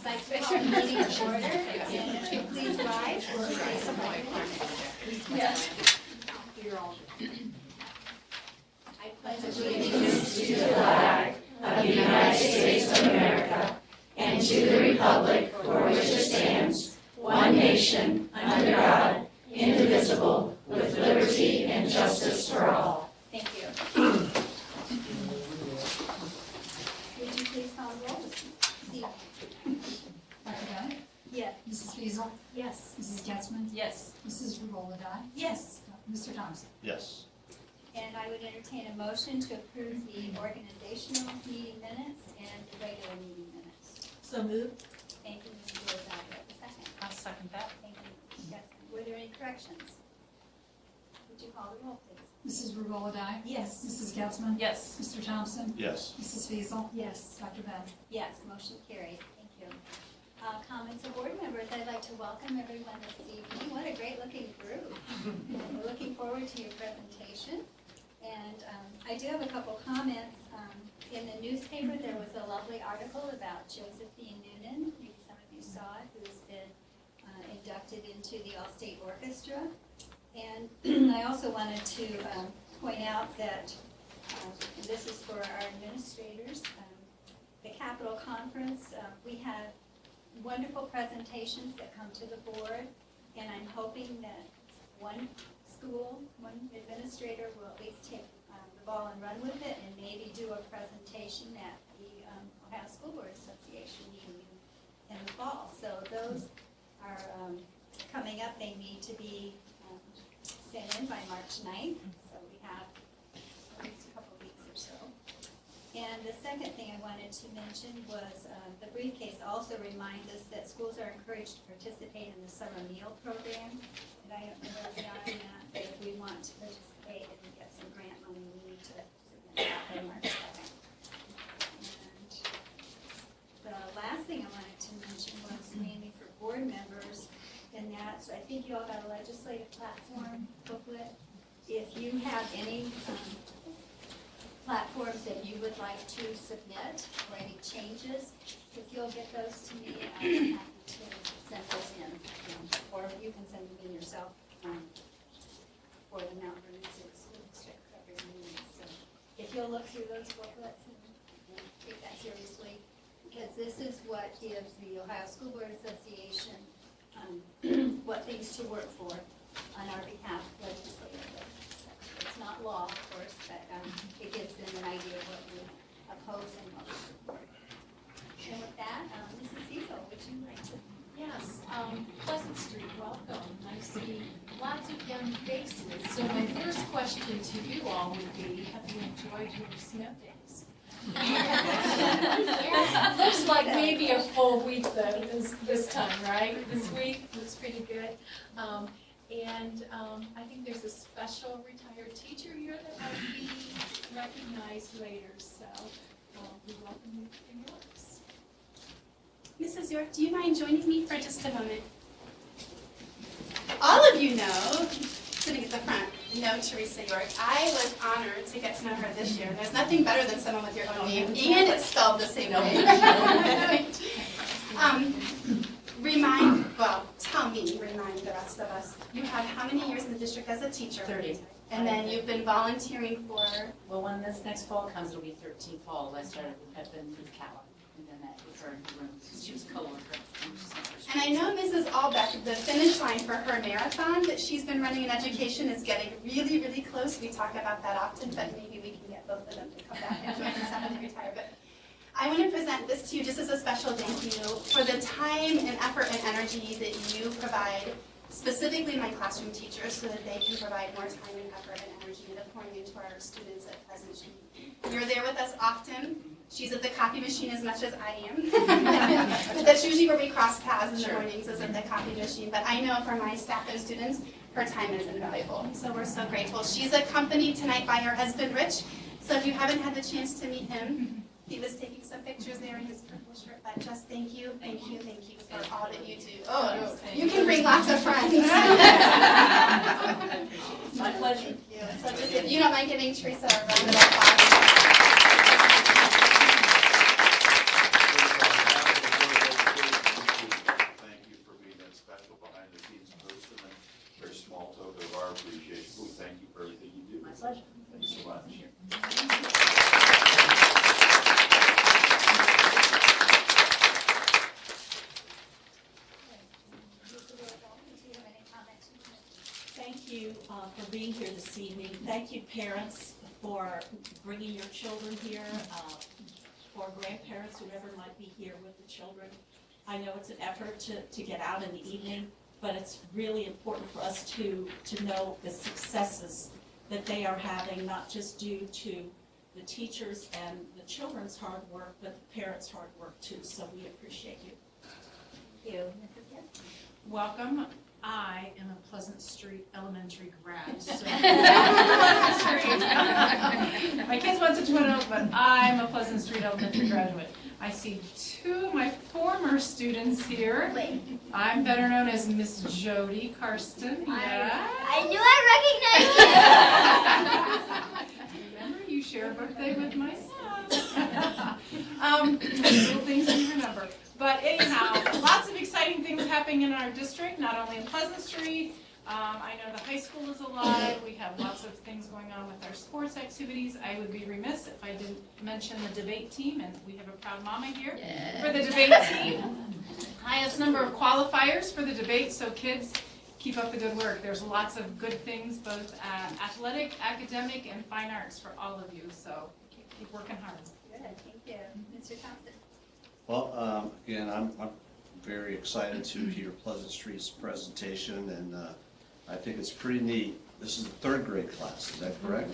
Like to call the meeting to order, and if you please rise. Yes. I pledge allegiance to the flag of the United States of America and to the republic for which it stands, one nation, under God, indivisible, with liberty and justice for all. Thank you. Would you please call the roll? Steve? Dr. Bennett? Yes. Mrs. Fiesel, Yes. Mrs. Getzmann? Yes. Mrs. Revoladai? Yes. Mr. Thompson? Yes. And I would entertain a motion to approve the organizational meeting minutes and the regular meeting minutes. So moved. Thank you, Mrs. Revoladai. Do I have a second? I'll second that. Thank you, Mrs. Getzmann. Were there any corrections? Would you call the roll, please? Mrs. Revoladai? Yes. Mrs. Getzmann? Yes. Mr. Thompson? Yes. Mrs. Fiesel, Yes. Dr. Bennett? Yes, motion carried. Thank you. Comments of board members, I'd like to welcome everyone this evening. What a great-looking group. We're looking forward to your presentation. And I do have a couple comments. In the newspaper, there was a lovely article about Josephine Noonan. Maybe some of you saw it, who's been inducted into the All-State Orchestra. And I also wanted to point out that this is for our administrators. The Capitol Conference, we have wonderful presentations that come to the board, and I'm hoping that one school, one administrator will at least take the ball and run with it and maybe do a presentation at the Ohio School Board Association meeting in the fall. So those are coming up. They need to be sent in by March 9th, so we have at least a couple weeks or so. And the second thing I wanted to mention was the briefcase also reminds us that schools are encouraged to participate in the summer meal program. And I don't know where we are on that, but if we want to participate and get some grant money, we need to submit that by March 2nd. And the last thing I wanted to mention was mainly for board members, and that's, I think you all got a legislative platform booklet. If you have any platforms that you would like to submit or any changes, if you'll get those to me, I'll be happy to send those in. Or you can send them in yourself for the Mount Vernon City School District every meeting. So if you'll look through those booklets and take that seriously, because this is what gives the Ohio School Board Association what things to work for on our behalf legislatively. It's not law, of course, but it gives them an idea of what we oppose and what we support. And with that, Mrs. Fiesel, would you like to? Yes, Pleasant Street, welcome. I see lots of young faces. So my first question to you all would be, have you enjoyed your snow days? Yeah, looks like maybe a full week though this time, right? This week looks pretty good. And I think there's a special retired teacher here that might be recognized later, so we welcome you to your works. Mrs. York, do you mind joining me for just a moment? All of you know, sitting at the front, know Teresa York. I was honored to get to know her this year. There's nothing better than someone with your own name, and it's spelled the same way. Remind the rest of us, you have how many years in the district as a teacher? 30. And then you've been volunteering for? Well, when this next fall comes, it'll be 13 fall. I started with Pepin with Calla, and then that with her in the room. She was co-worker. And I know Mrs. Albeck, the finish line for her marathon that she's been running in education is getting really, really close. We talk about that often, but maybe we can get both of them to come back and join us after they retire. But I want to present this to you just as a special thank you for the time and effort and energy that you provide, specifically my classroom teachers, so that they can provide more time and effort and energy to pouring into our students at Pleasant Street. You're there with us often. She's at the copy machine as much as I am. But that's usually where we cross paths in the mornings, is at the copy machine. But I know for my staff and students, her time is invaluable. So we're so grateful. She's accompanied tonight by her husband, Rich. So if you haven't had the chance to meet him, he was taking some pictures there in his purple shirt. But just thank you for all that you do. Oh, you can bring lots of friends. My pleasure. So just if you don't mind giving Teresa a round of applause. thank you, parents, for bringing your children here, for grandparents, whoever might be here with the children. I know it's an effort to get out in the evening, but it's really important for us to know the successes that they are having, not just due to the teachers and the children's hard work, but the parents' hard work too, so we appreciate you. Thank you. Mrs. Gibbs? Welcome. I am a Pleasant Street Elementary grad, so my kids went to Twin Oak, but I'm a Pleasant Street Elementary graduate. I see two of my former students here. I'm better known as Miss Jody Karsten. Yeah. I knew I recognized you. Remember, you share a birthday with my son. Little things you remember. But anyhow, lots of exciting things happening in our district, not only in Pleasant Street. I know the high school is alive. We have lots of things going on with our sports activities. I would be remiss if I didn't mention the debate team, and we have a proud mama here for the debate team. Highest number of qualifiers for the debate, so kids, keep up the good work. There's lots of good things, both athletic, academic, and fine arts for all of you, so keep working hard. Good, thank you. Mr. Thompson? Well, again, I'm very excited to hear Pleasant Street's presentation, and I think it's pretty neat. This is the third grade class, is that correct?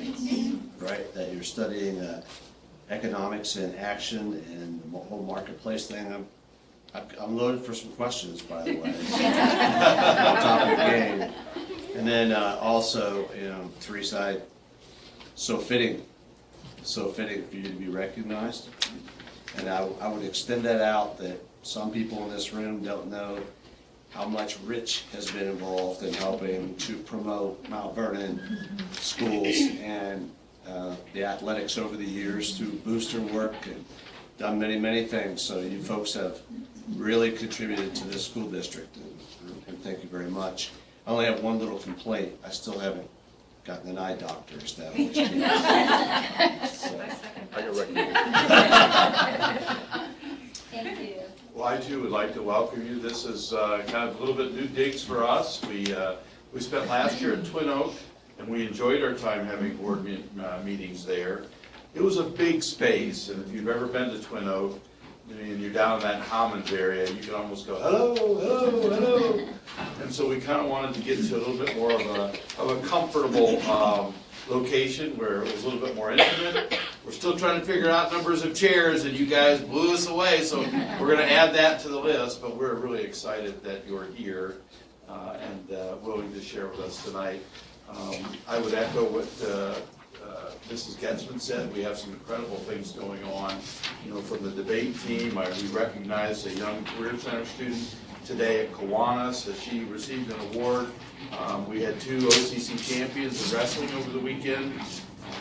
Right, that you're studying economics in action and the whole marketplace thing. I'm loaded for some questions, by the way. On top of the game. And then also, Teresa, so fitting for you to be recognized. And I would extend that out, that some people in this room don't know how much Rich has been involved in helping to promote Mount Vernon schools and the athletics over the years through booster work and done many, many things. So you folks have really contributed to this school district, and thank you very much. I only have one little complaint. I still haven't gotten an eye doctor established. So. I can recommend. Thank you. Well, I too would like to welcome you. This is kind of a little bit new digs for us. We spent last year at Twin Oak, and we enjoyed our time having board meetings there. It was a big space, and if you've ever been to Twin Oak, and you're down in that Commons area, you can almost go, hello, hello, hello. And so we kind of wanted to get to a little bit more of a comfortable location where it was a little bit more intimate. We're still trying to figure out numbers of chairs, and you guys blew us away, so we're going to add that to the list, but we're really excited that you're here and willing to share with us tonight. I would echo what Mrs. Getzman said. We have some incredible things going on. From the debate team, we recognized a young Career Center student today at Kiwanis as she received an award. We had 2 OCC champions in wrestling over the weekend,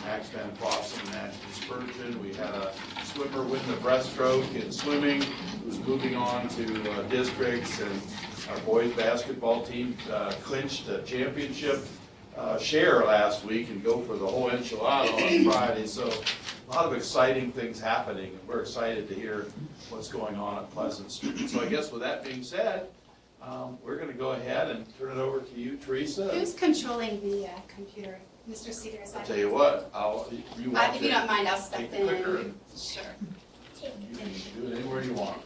Max Van Fossen and Ashton Spurgeon. We had a swimmer win the breaststroke in swimming who's moving on to districts, and our boys basketball team clinched a championship share last week and go for the whole enchilada on Friday. So a lot of exciting things happening, and we're excited to hear what's going on at Pleasant Street. So I guess with that being said, we're going to go ahead and turn it over to you, Teresa. Who's controlling the computer? Mr. Cedar, is that? I'll tell you what, if you don't mind, I'll step in. Sure. You can do it anywhere you want.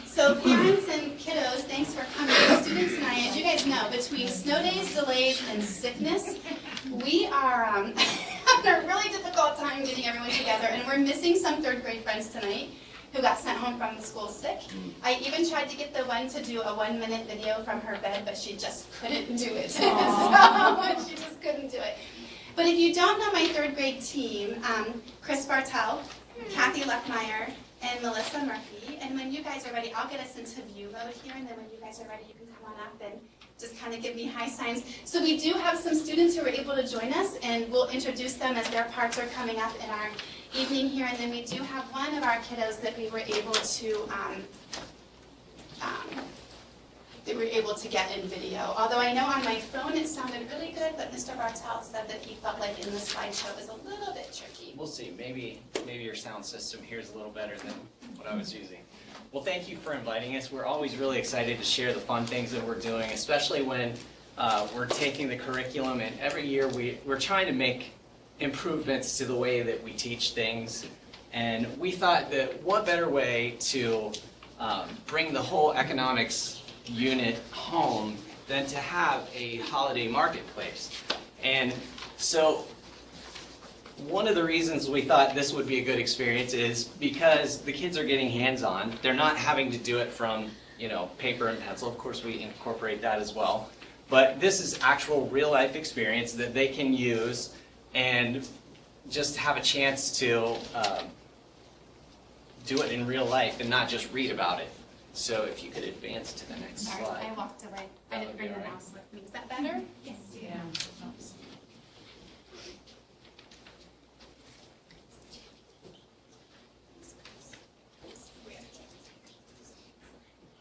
So parents and kiddos, thanks for coming. Students and I, as you guys know, between snow days, delays, and sickness, we are having a really difficult time getting everyone together, and we're missing some third grade friends tonight who got sent home from the school sick. I even tried to get the one to do a 1-minute video from her bed, but she just couldn't do it. So she just couldn't do it. But if you don't know my third grade team, Chris Bartel, Kathy Lechmeyer, and Melissa Murphy, and when you guys are ready, I'll get us into view mode here, and then when you guys are ready, you can come on up and just kind of give me high signs. So we do have some students who are able to join us, and we'll introduce them as their parts are coming up in our evening here, and then we do have one of our kiddos that we were able to get in video. Although I know on my phone it sounded really good, but Mr. Bartel said that he felt like in the slideshow it was a little bit tricky. We'll see. Maybe your sound system here is a little better than what I was using. Well, thank you for inviting us. We're always really excited to share the fun things that we're doing, especially when we're taking the curriculum, and every year we're trying to make improvements to the way that we teach things. And we thought that what better way to bring the whole economics unit home than to have a holiday marketplace. And so one of the reasons we thought this would be a good experience is because the kids are getting hands-on. They're not having to do it from, paper and pencil. Of course, we incorporate that as well. But this is actual real-life experience that they can use and just have a chance to do it in real life and not just read about it. So if you could advance to the next Sorry, slide. I walked away. I That didn't would bring be the all right. mouse with me. Is that better? Yes. Yeah.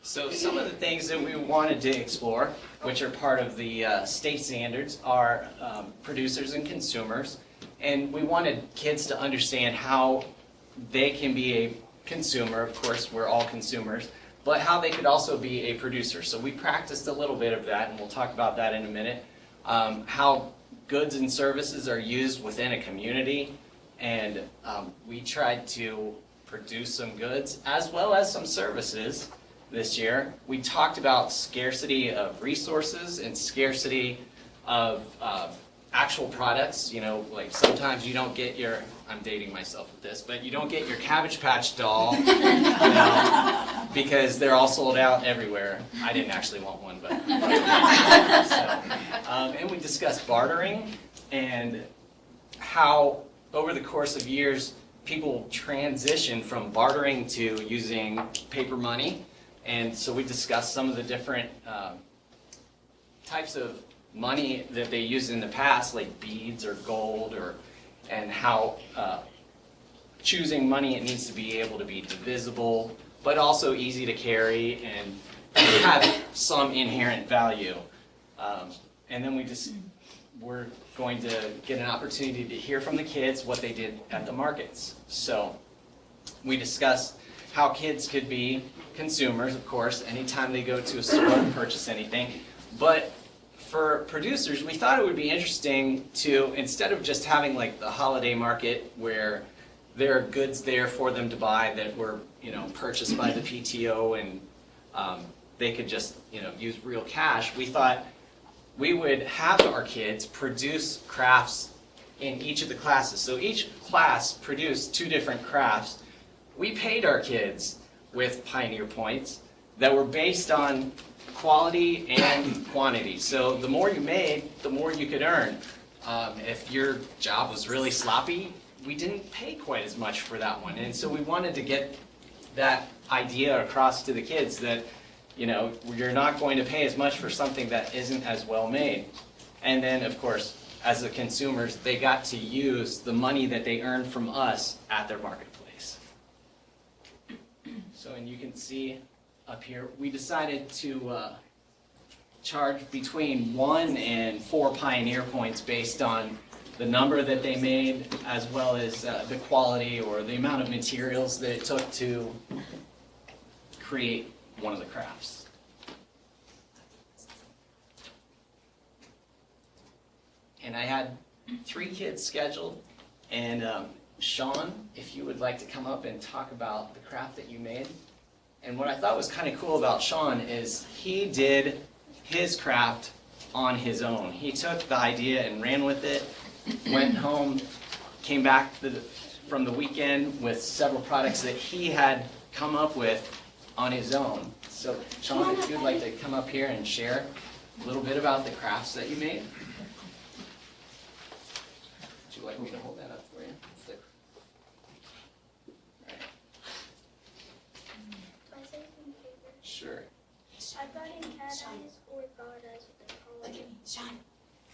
So some of the things that we wanted to explore, which are part of the state standards, are producers and consumers. And we wanted kids to understand how they can be a consumer. Of course, we're all consumers, but how they could also be a producer. So we practiced a little bit of that, and we'll talk about that in a minute. How goods and services are used within a community, and we tried to produce some goods as well as some services this year. We talked about scarcity of resources and scarcity of actual products. Like sometimes you don't get your, I'm dating myself with this, but you don't get your Cabbage Patch doll because they're all sold out everywhere. I didn't actually want one, but. And we discussed bartering and how over the course of years people transition from bartering to using paper money. And so we discussed some of the different types of money that they used in the past, like beads or gold, and how choosing money, it needs to be able to be divisible, but also easy to carry and have some inherent value. And then we're going to get an opportunity to hear from the kids what they did at the markets. So we discussed how kids could be consumers, of course, anytime they go to a store and purchase anything. But for producers, we thought it would be interesting to, instead of just having like the holiday market where there are goods there for them to buy that were, purchased by the PTO and they could just, use real cash, we thought we would have our kids produce crafts in each of the classes. So each class produced 2 different crafts. We paid our kids with Pioneer Points that were based on quality and quantity. So the more you made, the more you could earn. If your job was really sloppy, we didn't pay quite as much for that one. And so we wanted to get that idea across to the kids that, you're not going to pay as much for something that isn't as well made. And then, of course, as the consumers, they got to use the money that they earned from us at their marketplace. So, and you can see up here, we decided to charge between 1 and 4 Pioneer Points based on the number that they made, as well as the quality or the amount of materials that it took to create one of the crafts. And I had 3 kids scheduled, and Sean, if you would like to come up and talk about the craft that you made. And what I thought was kind of cool about Sean is he did his craft on his own. He took the idea and ran with it, went home, came back from the weekend with several products that he had come up with on his own. So Sean, if you'd like to come up here and share a little bit about the crafts that you made. Would you like me to hold that up for you? Sure. I brought in cat eyes or god eyes with the color. Look at me, Sean.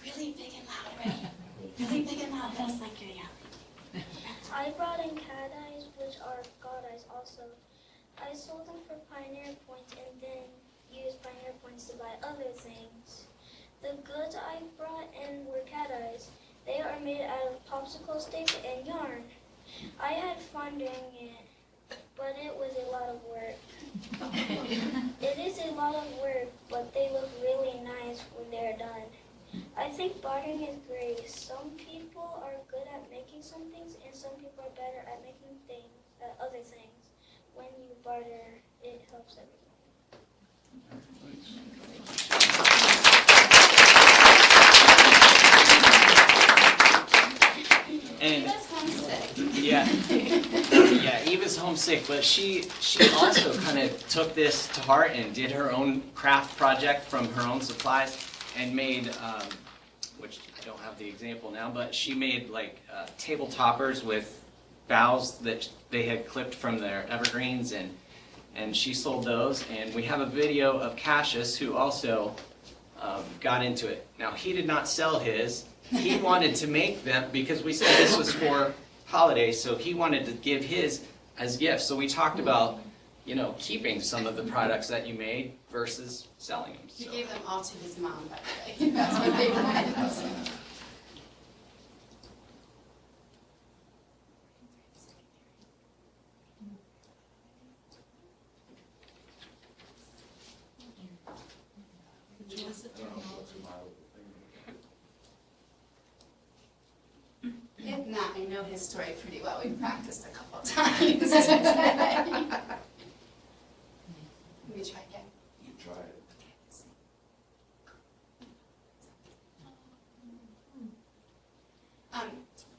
Really big and loud, ready? Really big and loud, just like you're yelling. I brought in cat eyes, which are god eyes also. I sold them for Pioneer Points and then used Pioneer Points to buy other things. The goods I brought in were cat eyes. They are made out of popsicle sticks and yarn. I had fun doing it, but it was a lot of work. It is a lot of work, but they look really nice when they're done. I think bartering is great. Some people are good at making some things, and some people are better at making other things. When you barter, it helps everyone. And Eva's homesick. yeah, Eva's homesick, but she also kind of took this to heart and did her own craft project from her own supplies and made, which I don't have the example now, but she made like table toppers with boughs that they had clipped from their evergreens, and she sold those. And we have a video of Cassius, who also got into it. Now, he did not sell his. He wanted to make them because we said this was for holidays, so he wanted to give his as gifts. So we talked about, keeping some of the products that you made versus selling them. He So. gave them all to his mom, by the way. That's what they wanted. If not, I know his story pretty well. We practiced a couple times today. Let me try again. You try it.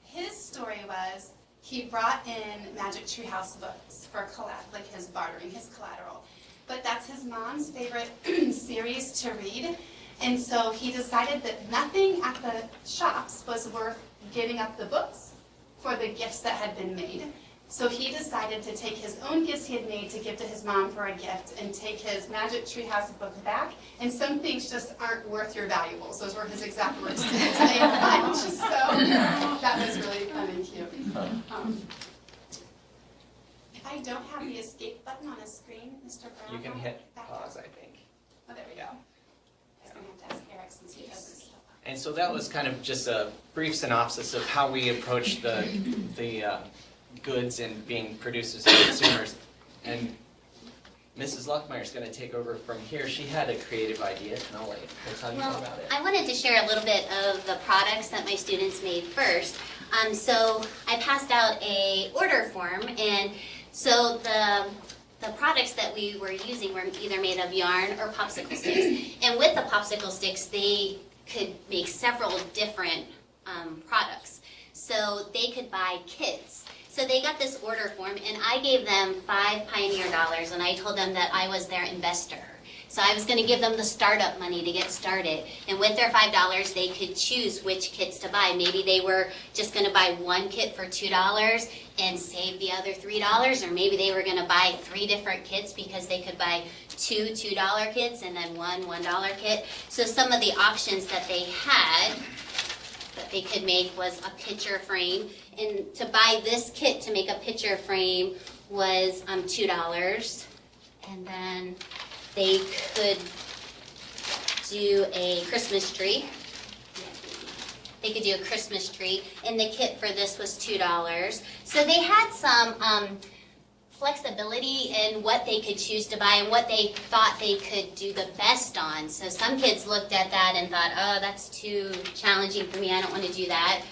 His story was he brought in Magic Tree House books for like his bartering, his collateral. But that's his mom's favorite series to read. And so he decided that nothing at the shops was worth giving up the books for the gifts that had been made. So he decided to take his own gifts he had made to give to his mom for a gift and take his Magic Tree House book back. And some things just aren't worth your valuables. Those were his exact words to me today at lunch. So that was really fun and cute. If I don't have the escape button on a screen, Mr. Brown, You can hit back pause, up. I think. Oh, there we go. I'm going to have to ask Eric since he doesn't stop. And so that was kind of just a brief synopsis of how we approach the goods and being producers and consumers. And Mrs. Luckmeyer is going to take over from here. She had a creative idea, and I'll let her tell you more about it. I wanted to share a little bit of the products that my students made first. So I passed out a order form, and so the products that we were using were either made of yarn or popsicle sticks. And with the popsicle sticks, they could make several different products. So they could buy kits. So they got this order form, and I gave them $5 Pioneer dollars, and I told them that I was their investor. So I was going to give them the startup money to get started. And with their $5, they could choose which kits to buy. Maybe they were just going to buy one kit for $2 and save the other $3, or maybe they were going to buy 3 different kits because they could buy 2 $2 kits and then one $1 kit. So some of the options that they had that they could make was a picture frame. And to buy this kit to make a picture frame was $2. And then they could do a Christmas tree. They could do a Christmas tree, and the kit for this was $2. So they had some flexibility in what they could choose to buy and what they thought they could do the best on. So some kids looked at that and thought, oh, that's too challenging for me, I don't want to do that.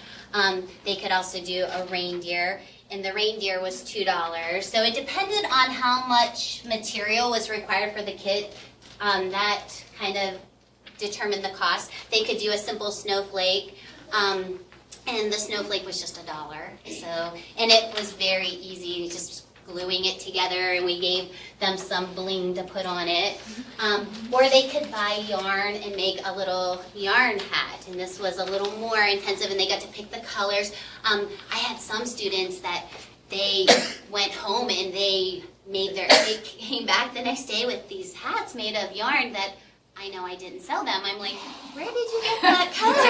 They could also do a reindeer, and the reindeer was $2. So it depended on how much material was required for the kit. That kind of determined the cost. They could do a simple snowflake, and the snowflake was just $1. So, and it was very easy, just gluing it together, and we gave them some bling to put on it. Or they could buy yarn and make a little yarn hat, and this was a little more intensive, and they got to pick the colors. I had some students that they went home and they came back the next day with these hats made of yarn that I know I didn't sell them. I'm like, where did you get that color?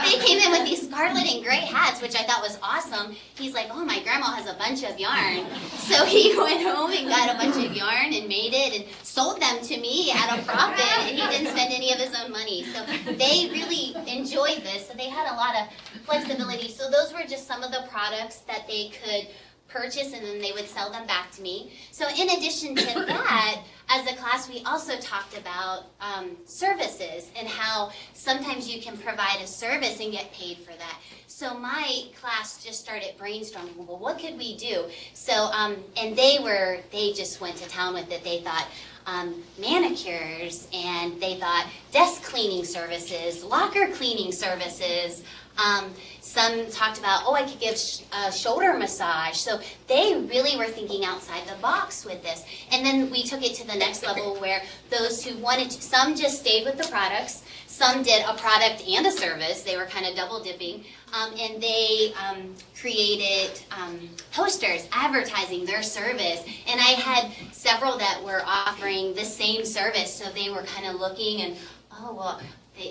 They came in with these scarlet and gray hats, which I thought was awesome. He's like, oh, my grandma has a bunch of yarn. So he went home and got a bunch of yarn and made it and sold them to me at a profit, and he didn't spend any of his own money. So they really enjoyed this. So they had a lot of flexibility. So those were just some of the products that they could purchase, and then they would sell them back to me. So in addition to that, as a class, we also talked about services and how sometimes you can provide a service and get paid for that. So my class just started brainstorming, well, what could we do? So, and they just went to town with it. They thought manicures, and they thought desk cleaning services, locker cleaning services. Some talked about, I could give a shoulder massage. So they really were thinking outside the box with this. And then we took it to the next level where those who wanted to, some just stayed with the products, some did a product and a service. They were kind of double dipping. And they created posters advertising their service. And I had several that were offering the same service. So they were kind of looking and,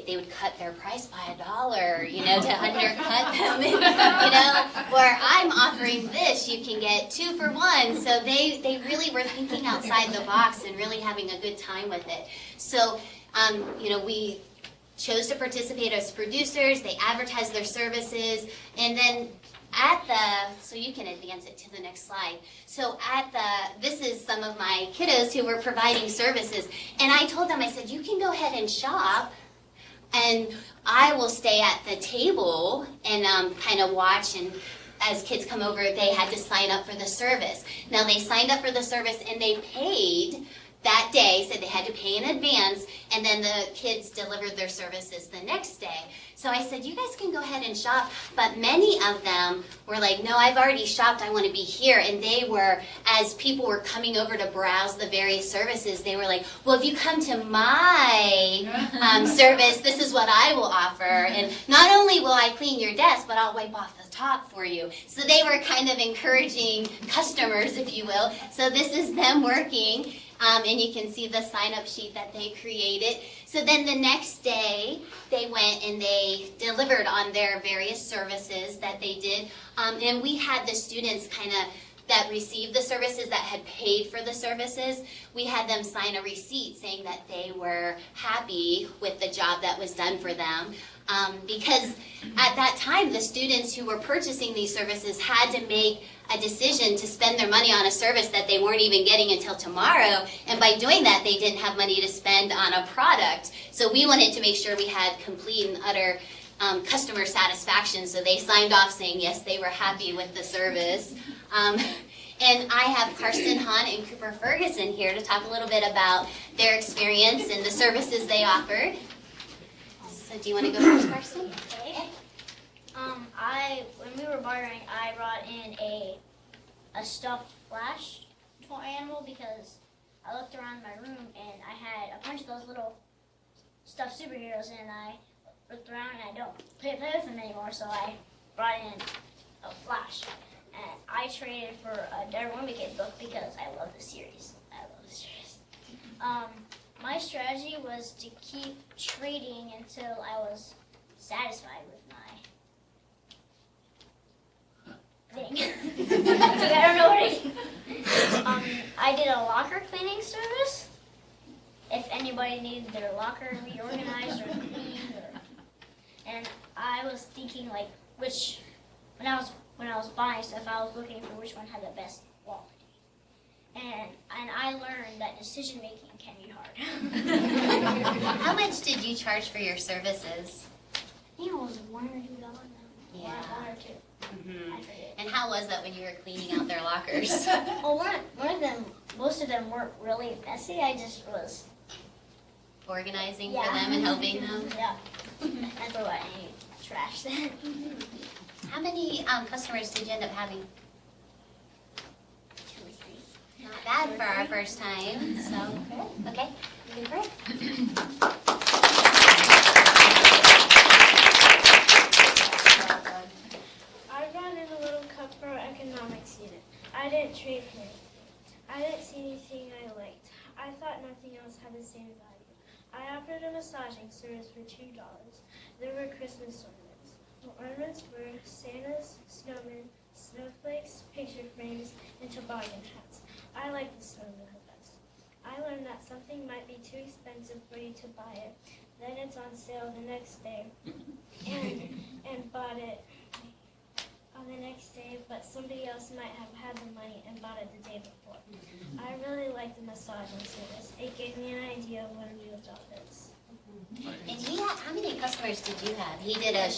they would cut their price by $1, to undercut them, where I'm offering this, you can get 2 for 1. So they really were thinking outside the box and really having a good time with it. So, we chose to participate as producers, they advertised their services, and then so you can advance it to the next slide. So this is some of my kiddos who were providing services, and I told them, I said, you can go ahead and shop, and I will stay at the table and kind of watch. And as kids come over, they had to sign up for the service. Now they signed up for the service and they paid that day, said they had to pay in advance, and then the kids delivered their services the next day. So I said, you guys can go ahead and shop, but many of them were like, no, I've already shopped, I want to be here. And they were, as people were coming over to browse the various services, they were like, well, if you come to my service, this is what I will offer. And not only will I clean your desk, but I'll wipe off the top for you. So they were kind of encouraging customers, if you will. So this is them working. And you can see the sign-up sheet that they created. So then the next day, they went and they delivered on their various services that they did. And we had the students that received the services, that had paid for the services, we had them sign a receipt saying that they were happy with the job that was done for them. Because at that time, the students who were purchasing these services had to make a decision to spend their money on a service that they weren't even getting until tomorrow, and by doing that, they didn't have money to spend on a product. So we wanted to make sure we had complete and utter customer satisfaction, so they signed off saying yes, they were happy with the service. And I have Karsten Hahn and Cooper Ferguson here to talk a little bit about their experience and the services they offered. So do you want to go first, Karsten? Okay. When we were bartering, I brought in a stuffed Flash toy animal because I looked around my room and I had a bunch of those little stuffed superheroes, and I looked around and I don't play with them anymore, so I brought in a Flash. And I traded for a Dare Woman Kid book because I love the series. My strategy was to keep trading until I was satisfied with my thing. I don't know what I did a locker cleaning service. If anybody needed their locker reorganized or cleaned, and I was thinking like when I was buying stuff, I was looking for which one had the best quality. And I learned that decision making can be hard. How much did you charge for your services? I think it was $1 or $2 now. Yeah. One or two. Mm-hmm. I forget. And how was that when you were cleaning out their lockers? Well, one of them, most of them weren't really messy. I just was Organizing for them and helping them? Yeah. That's what I need. Trash then. How many customers did you end up having? 2 or 3. Not bad for our first time, so good. Okay, you can break. I brought in a little cup for our economics unit. I didn't trade for anything. I didn't see anything I liked. I thought nothing else had the same value. I offered a massaging service for $2. There were Christmas ornaments. The ornaments were Santas, snowmen, snowflakes, picture frames, and toboggan hats. I liked the snowman the best. I learned that something might be too expensive for you to buy it. Then it's on sale the next day, and bought it. the next day, but somebody else might have had the money and bought it the day before. I really like the massaging service. It gave me an idea of what a real job is. And he had, how many customers did you have? He did a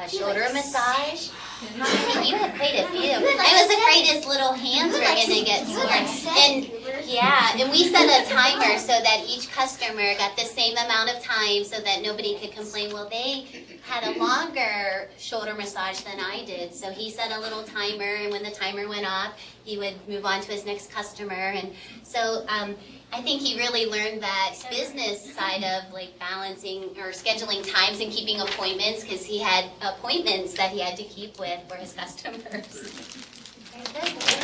shoulder massage. You had quite a few. I was afraid his little hands were gonna get sore. And yeah, and we set a timer so that each customer got the same amount of time so that nobody could complain, well, they had a longer shoulder massage than I did. So he set a little timer, and when the timer went off, he would move on to his next customer. And so I think he really learned that business side of like balancing or scheduling times and keeping appointments, because he had appointments that he had to keep with for his customers. Very good.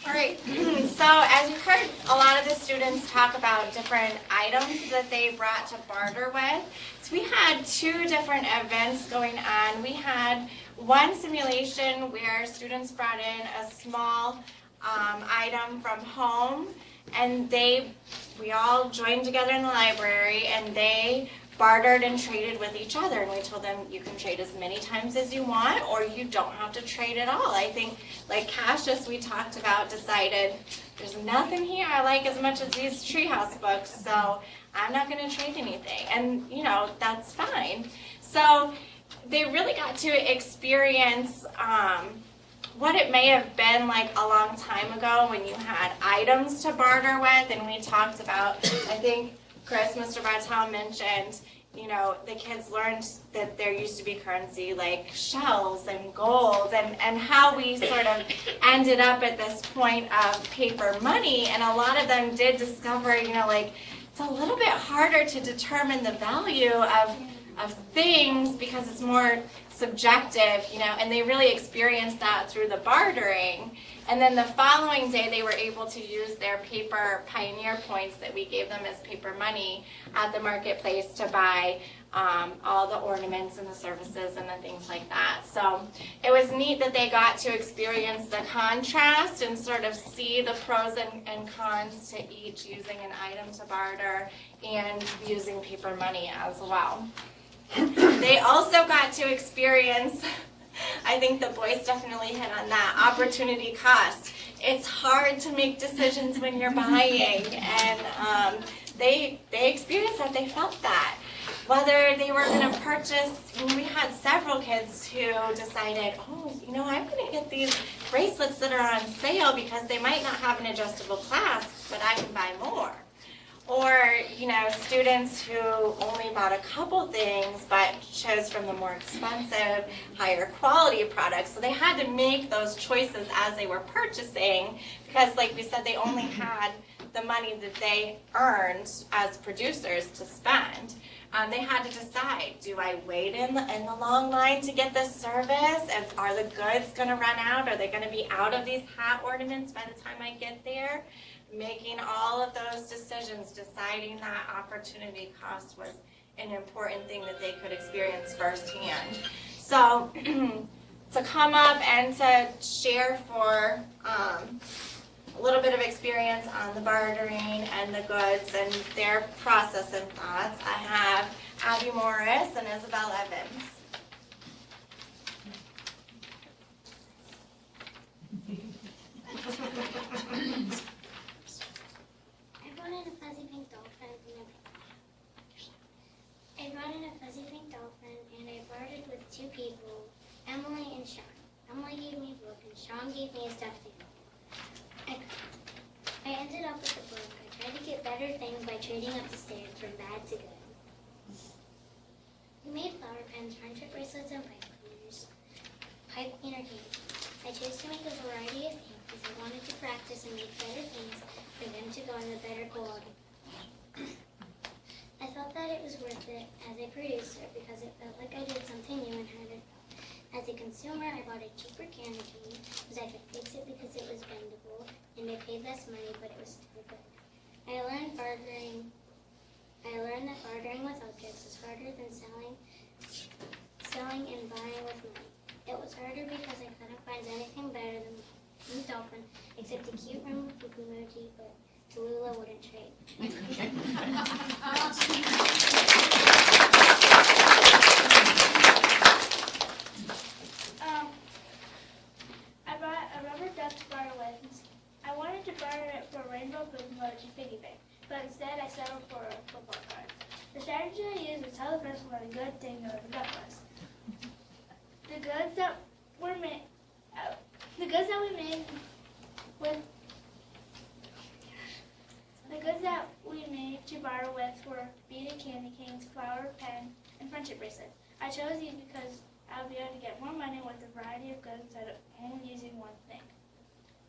All right, so as you heard a lot of the students talk about different items that they brought to barter with, so we had 2 different events going on. We had one simulation where students brought in a small item from home, and we all joined together in the library, and they bartered and traded with each other, and we told them you can trade as many times as you want, or you don't have to trade at all. I think, like Cassius we talked about, decided there's nothing here I like as much as these treehouse books, so I'm not going to trade anything, and you know, that's fine. So they really got to experience what it may have been like a long time ago when you had items to barter with, and we talked about, I think Chris, Mr. Bartel mentioned, you know, the kids learned that there used to be currency like shells and gold, and how we sort of ended up at this point of paper money, and a lot of them did discover, you know, like it's a little bit harder to determine the value of things because it's more subjective, you know, and they really experienced that through the bartering. And then the following day, they were able to use their paper Pioneer points that we gave them as paper money at the marketplace to buy all the ornaments and the services and the things like that. So it was neat that they got to experience the contrast and sort of see the pros and cons to each using an item to barter and using paper money as well. They also got to experience, I think the boys definitely hit on that, opportunity cost. It's hard to make decisions when you're buying, and they experienced that, they felt that. Whether they were going to purchase, we had several kids who decided, oh, you know, I'm going to get these bracelets that are on sale because they might not have an adjustable clasp, but I can buy more. Or, you know, students who only bought a couple things but chose from the more expensive, higher quality products. So they had to make those choices as they were purchasing because, like we said, they only had the money that they earned as producers to spend. They had to decide, do I wait in the long line to get this service? And are the goods going to run out? Are they going to be out of these hat ornaments by the time I get there? Making all of those decisions, deciding that opportunity cost was an important thing that they could experience firsthand. So to come up and to share for a little bit of experience on the bartering and the goods and their process and thoughts, I have Abby Morris and Isabel Evans. I brought in a fuzzy pink dolphin and I bartered with 2 people, Emily and Sean. Emily gave me a book and Sean gave me a stuffed animal. I ended up with a book. I tried to get better things by trading up the stairs from bad to good. We made flower pens, friendship bracelets, and pipe cleaners. Pipe cleaner games. I chose to make a variety of things because I wanted to practice and make better things for them to go in the better quality. I felt that it was worth it as a producer because it felt like I did something new and had it. As a consumer, I bought a cheaper candy cane because I could fix it because it was bendable and I paid less money, but it was still good. I learned that bartering with objects is harder than selling and buying with money. It was harder because I couldn't find anything better than the dolphin except a cute room with emoji, but Tallulah wouldn't trade. goods that were made, the goods that we made with, the goods that we made to barter with were beaded candy canes, flower pen, and friendship bracelets. I chose these because I would be able to get more money with a variety of goods instead of only using one thing.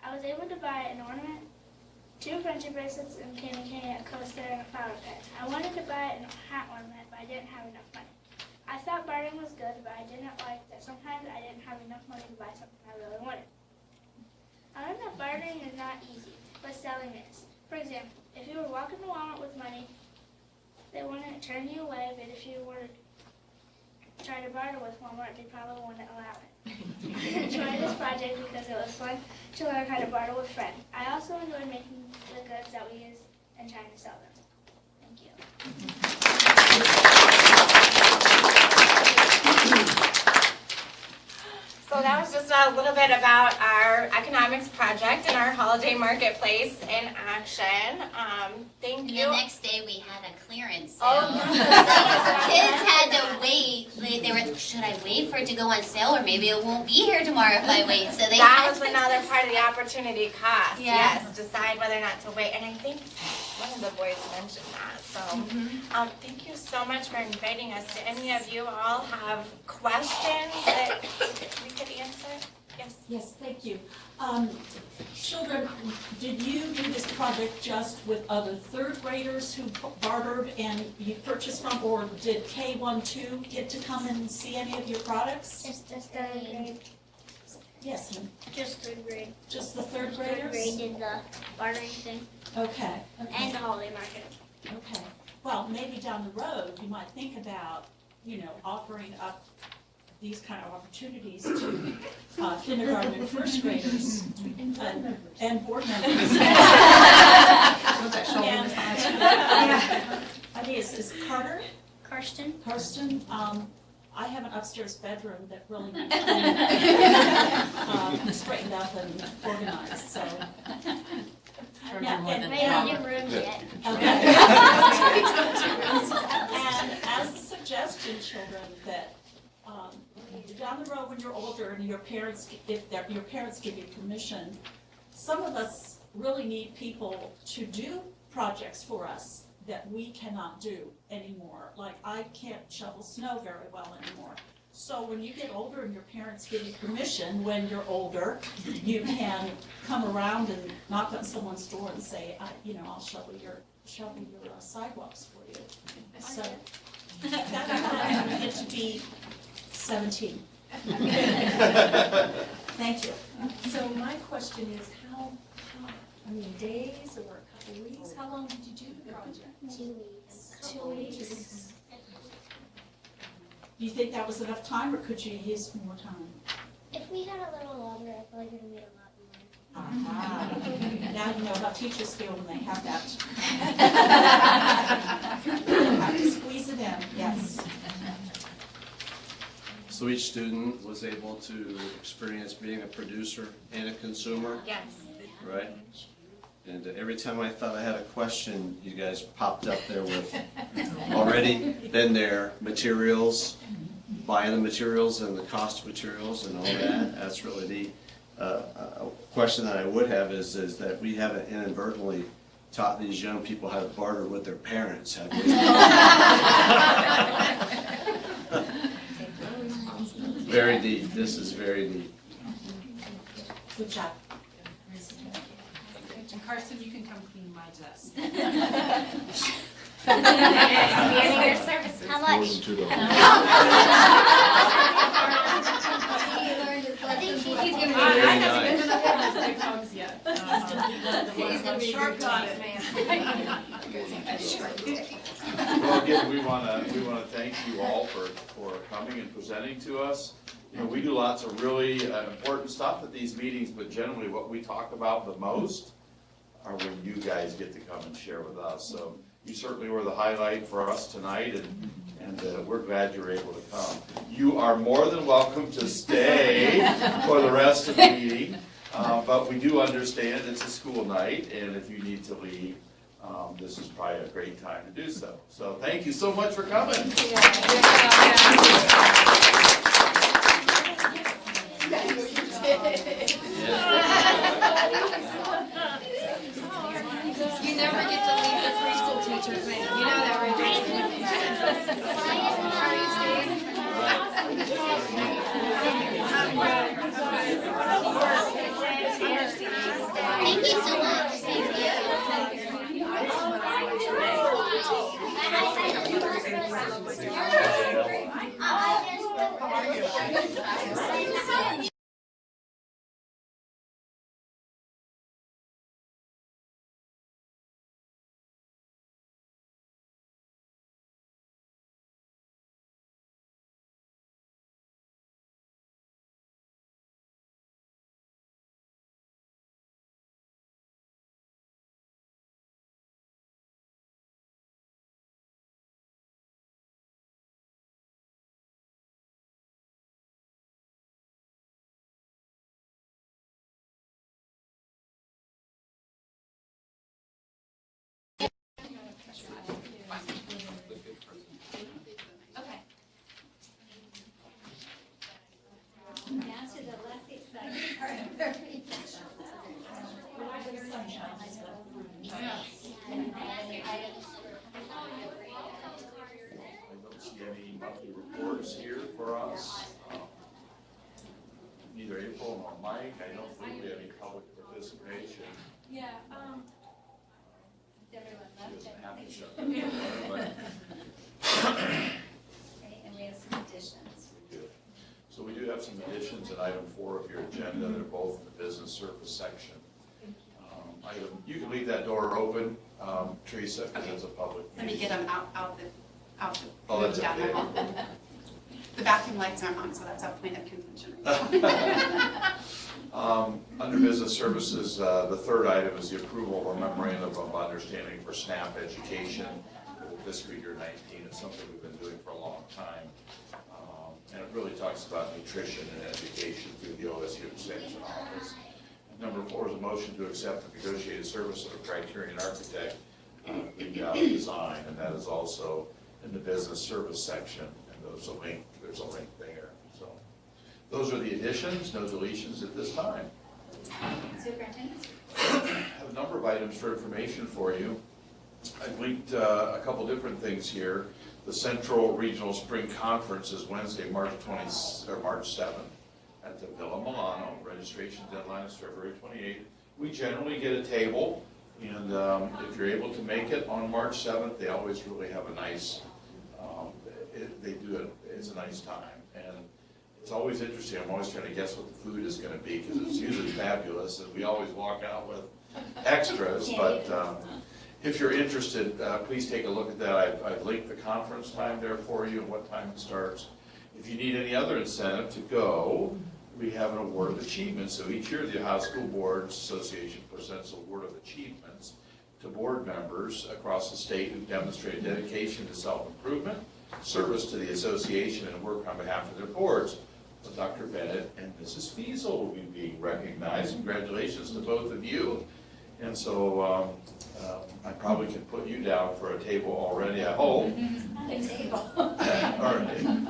I was able to buy an ornament, 2 friendship bracelets, and candy cane, a coaster, and a flower pen. I wanted to buy a hat ornament, but I didn't have enough money. I thought bartering was good, but I didn't like that sometimes I didn't have enough money to buy something I really wanted. I learned that bartering is not easy, but selling is. For example, if you were walking to Walmart with money, they wouldn't turn you away, but if you were to try to barter with Walmart, they probably wouldn't allow it. I enjoyed this project because it was fun to learn how to barter with friends. I also enjoyed making the goods that we use and trying to sell them. Thank you. So that was just a little bit about our economics project and our holiday marketplace in action. Thank And you. the next day we had a clearance sale. Oh, So kids had to wait. They were, should I wait for it to go on sale, or maybe it won't be here tomorrow if I wait? So they That had was another part of the opportunity cost. Yeah. Yes, decide whether or not to wait. And I think one of the boys mentioned that. So thank you so much for inviting us. Do any of you all have questions that we could answer? Yes. Yes, thank you. Children, did you do this project just with other third graders who bartered and you purchased from, or did K-1-2 get to come and see any of your products? Just the third grade. Yes, ma'am. Just third grade. Just the third Third graders? grade did the bartering thing Okay, okay. and the holiday market. Okay, well, maybe down the road, you might think about, offering up these kind of opportunities to kindergarten and first graders and board members. I mean, is Carter? Karsten? Karsten, I have an upstairs bedroom that really needs to be straightened up and organized, so. Yeah, and- Made all your rooms yet. Okay. And as a suggestion, children, that down the road when you're older and your parents, your parents give you permission, some of us really need people to do projects for us that we cannot do anymore. Like, I can't shovel snow very well anymore. So when you get older and your parents give you permission, when you're older, you can come around and knock on someone's door and say, I'll shovel your sidewalks for you. So that's when you get to be 17. Thank you. So my question is, how days or a couple weeks? How long did you do the project? 2 weeks. 2 weeks. Do you think that was enough time, or could you use more time? If we had a little longer, I feel like it would be a lot more. Aha. Now you know how teachers feel when they have that. Have to squeeze it in, yes. So each student was able to experience being a producer and a consumer, Yes. right? And every time I thought I had a question, you guys popped up there with already been there materials, buying the materials and the cost of materials and all that. That's really neat. A question that I would have is that we haven't inadvertently taught these young people how to barter with their parents, have we? Very neat. This is very neat. Good job. And Carson, you can come clean my desk. Your services. How much? I haven't been to the big hugs yet. Sharp got it, Well, again, we want to thank you all for coming and presenting to us. We do lots of really important stuff at these meetings, but generally what we talk about the most are when you guys get to come and share with us. So you certainly were the highlight for us tonight, and we're glad you were able to come. You are more than welcome to stay for the rest of the meeting, but we do understand it's a school night, and if you need to leave, this is probably a great time to do so. So thank you so much for coming. Yeah. Now to the less exciting part of our meeting. I don't see any monthly reports here for us. Neither April nor Mike, I don't think we have any public participation. Yeah, Everyone She left, doesn't have I to think. shut the door, but Okay, and we have some additions. we do. So we do have some additions in item 4 of your agenda. They're both in the business service section. You can leave that door open, Teresa, because it's a public Let me meeting. get them out the Oh, that's down the okay. hall. The bathroom lights aren't on, so that's a point of contention right now. Under business services, the third item is the approval of a memorandum of understanding for SNAP education for the fiscal year 19. It's something we've been doing for a long time. And it really talks about nutrition and education through the OSU Extension Office. Number 4 is a motion to accept the negotiated service of a Criterion architect Green Valley Design, and that is also in the business service section, and there's a link there. So those are the additions, no deletions at this time. Superintendent? I have a number of items for information for you. I've linked a couple different things here. The Central Regional Spring Conference is Wednesday, March 7th at the Villa Milano. Registration deadline is February 28th. We generally get a table, and if you're able to make it on March 7th, they always really have a nice, it's a nice time. And it's always interesting. I'm always trying to guess what the food is going to be, because it's usually fabulous, and we always walk out with extras. But if you're interested, please take a look at that. I've linked the conference time there for you and what time it starts. If you need any other incentive to go, we have an award of achievement. So each year, the Ohio School Boards Association presents an award of achievements to board members across the state who demonstrate dedication to self-improvement, service to the association, and work on behalf of their boards. So Dr. Bennett and Mrs. Fiesel will be being recognized. Congratulations to both of you. And so I probably can put you down for a table already, I hope.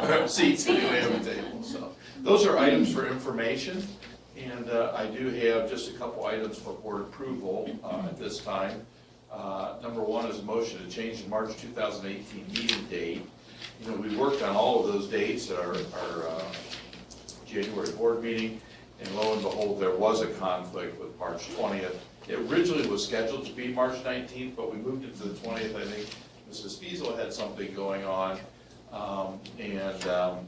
Or seats anyway at the table. So those are items for information. And I do have just a couple items for board approval at this time. Number 1 is a motion to change the March 2018 meeting date. You know, we worked on all of those dates at our January board meeting, and lo and behold, there was a conflict with March 20th. It originally was scheduled to be March 19th, but we moved it to the 20th. I think Mrs. Fiesel had something going on, and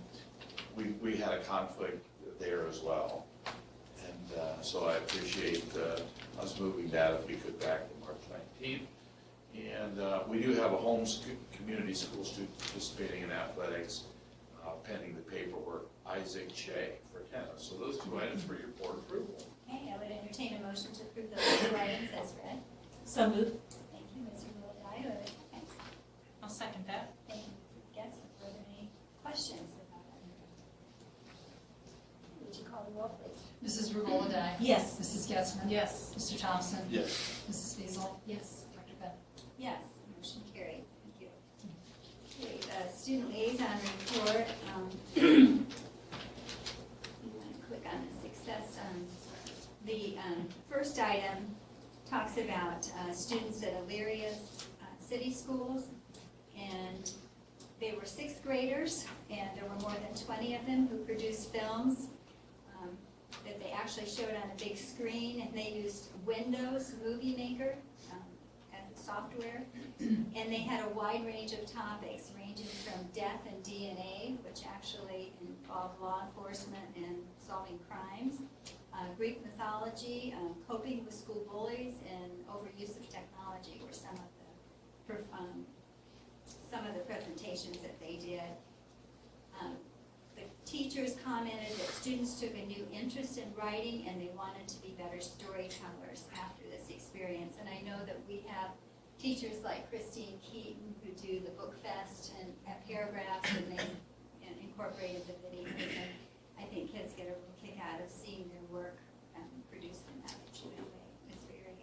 we had a conflict there as well. And so I appreciate us moving that, if we could, back to March 19th. And we do have a community school student participating in athletics, pending the paperwork, Isaac Che for tennis. So those 2 items for your board approval. Okay, I would entertain a motion to approve those 2 items as read. So moved. Thank you, Mr. Mulliday. Do I have a second? I'll second that. Thank you, Mrs. Getzler. Were there any questions about that? Would you call the roll, please? Mrs. Regola-Dye. Yes. Mrs. Getzmann. Yes. Mr. Thompson. Yes. Mrs. Fiesel. Yes. Dr. Bennett. Yes, motion carried. Thank you. Okay, student liaison report. You want to click on the success. The first item talks about students at Elyria City Schools, and they were 6th graders, and there were more than 20 of them who produced films that they actually showed on a big screen, and they used Windows Movie Maker as a software. And they had a wide range of topics ranging from death and DNA, which actually involved law enforcement and solving crimes, Greek mythology, coping with school bullies, and overuse of technology were some of the presentations that they did. The teachers commented that students took a new interest in writing and they wanted to be better storytellers after this experience. And I know that we have teachers like Christine Keaton who do the book fest and at Paragraphs, and they incorporated the videos. And I think kids get a real kick out of seeing their work produced in that way. It's very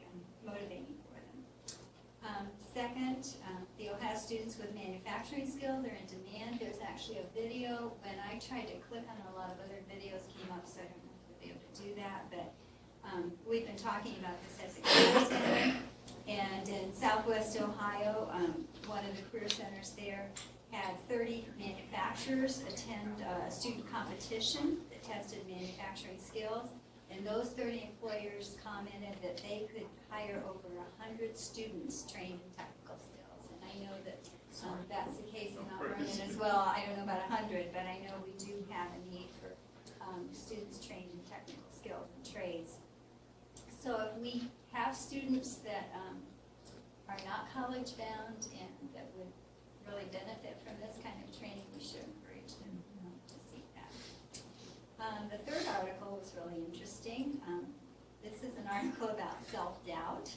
motivating for them. Second, the Ohio students with manufacturing skills are in demand. There's actually a video. When I tried to click on a lot of other videos came up, so I don't know if we'll be able to do that. But we've been talking about this as a career center. And in Southwest Ohio, one of the career centers there had 30 manufacturers attend a student competition that tested manufacturing skills. And those 30 employers commented that they could hire over 100 students trained in technical skills. And I know that that's the case in Mount Vernon as well. I don't know about 100, but I know we do have a need for students trained in technical skills and trades. So if we have students that are not college bound and that would really benefit from this kind of training, we should encourage them to seek that. The third article was really interesting. This is an article about self-doubt,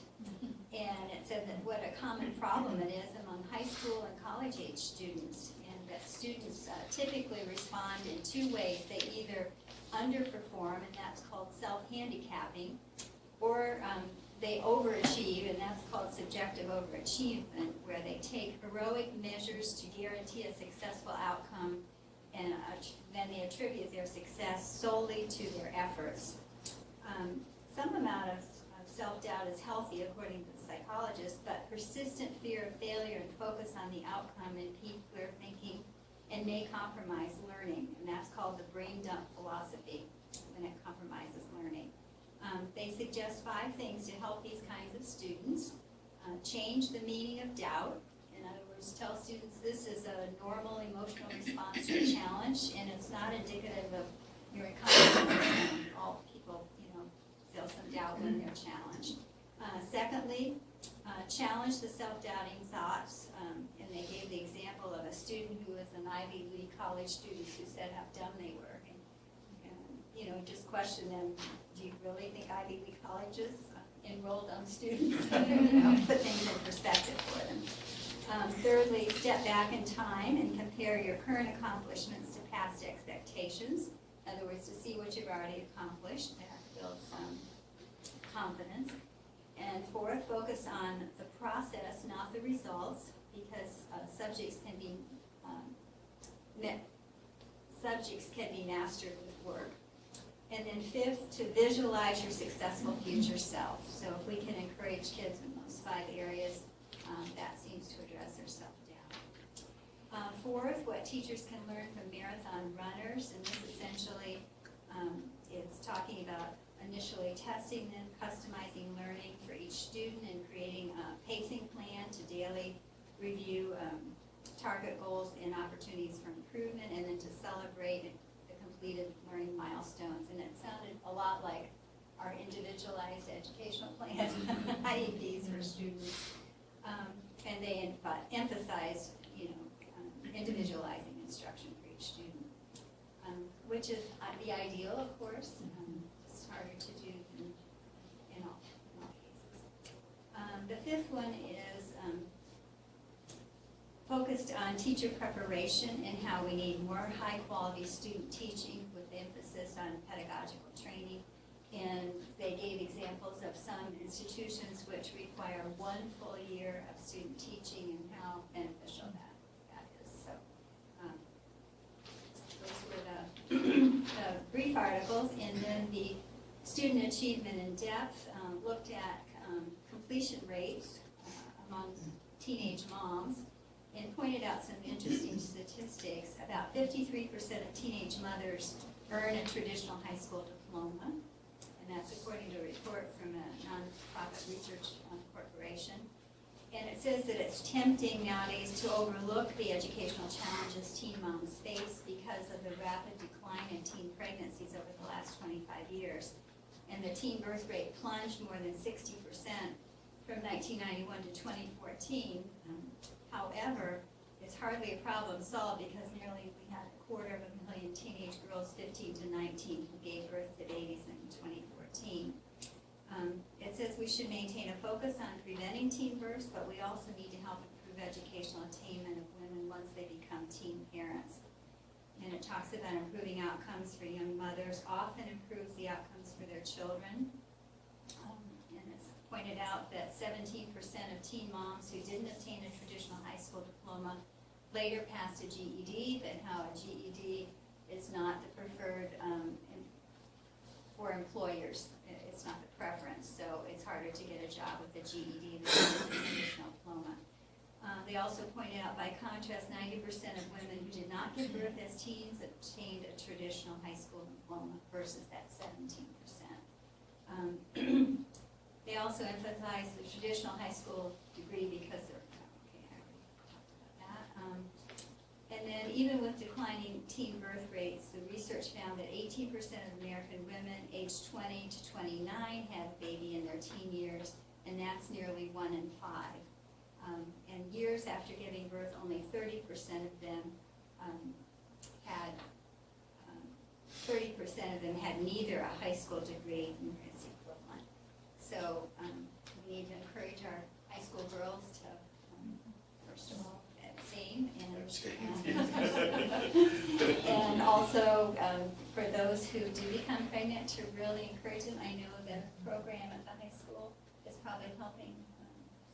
and it said that what a common problem it is among high school and college age students, and that students typically respond in two ways. They either underperform, and that's called self-handicapping, or they overachieve, and that's called subjective overachievement, where they take heroic measures to guarantee a successful outcome, and then they attribute their success solely to their efforts. Some amount of self-doubt is healthy, according to the psychologist, but persistent fear of failure and focus on the outcome impede clear thinking and may compromise learning, and that's called the brain dump philosophy, when it compromises learning. They suggest 5 things to help these kinds of students. Change the meaning of doubt. In other words, tell students this is a normal emotional response to a challenge, and it's not indicative of your economy. All people, feel some doubt when they're challenged. Secondly, challenge the self-doubting thoughts, and they gave the example of a student who was an Ivy League college student who said how dumb they were, and just question them. Do you really think Ivy League colleges enroll dumb students? Put things in perspective for them. Thirdly, step back in time and compare your current accomplishments to past expectations. In other words, to see what you've already accomplished. That builds confidence. And fourth, focus on the process, not the results, because subjects can be mastered with work. And then fifth, to visualize your successful future self. So if we can encourage kids in those 5 areas, that seems to address their self-doubt. Fourth, what teachers can learn from marathon runners, and this essentially is talking about initially testing them, customizing learning for each student, and creating a pacing plan to daily review target goals and opportunities for improvement, and then to celebrate the completed learning milestones. And it sounded a lot like our individualized educational plans, IEPs for students. And they emphasized, individualizing instruction for each student, which is the ideal, of course. It's harder to do in all cases. The fifth one is focused on teacher preparation and how we need more high-quality student teaching with emphasis on pedagogical training. And they gave examples of some institutions which require 1 full year of student teaching and how beneficial that is. So those were the brief articles. And then the student achievement in depth looked at completion rates among teenage moms and pointed out some interesting statistics. About 53% of teenage mothers earn a traditional high school diploma. And that's according to a report from a nonprofit research corporation. And it says that it's tempting nowadays to overlook the educational challenges teen moms face because of the rapid decline in teen pregnancies over the last 25 years. And the teen birth rate plunged more than 60% from 1991 to 2014. However, it's hardly a problem solved because nearly we had 250,000 teenage girls 15 to 19 who gave birth to babies in 2014. It says we should maintain a focus on preventing teen births, but we also need to help improve educational attainment of women once they become teen parents. And it talks about improving outcomes for young mothers, often improves the outcomes for their children. And it's pointed out that 17% of teen moms who didn't obtain a traditional high school diploma later passed a GED, but how a GED is not the preferred for employers. It's not the preference, so it's harder to get a job with a GED than with a traditional diploma. They also pointed out, by contrast, 90% of women who did not give birth as teens obtained a traditional high school diploma versus that 17%. They also emphasize the traditional high school degree because they're, okay, I already talked about that. And then even with declining teen birth rates, the research found that 18% of American women aged 20 to 29 had a baby in their teen years, and that's nearly 1 in 5. And years after giving birth, only 30% of them had neither a high school degree nor its equivalent. So we need to encourage our high school girls to, first of all, abstain, and also for those who do become pregnant, to really encourage them. I know the program at the high school is probably helping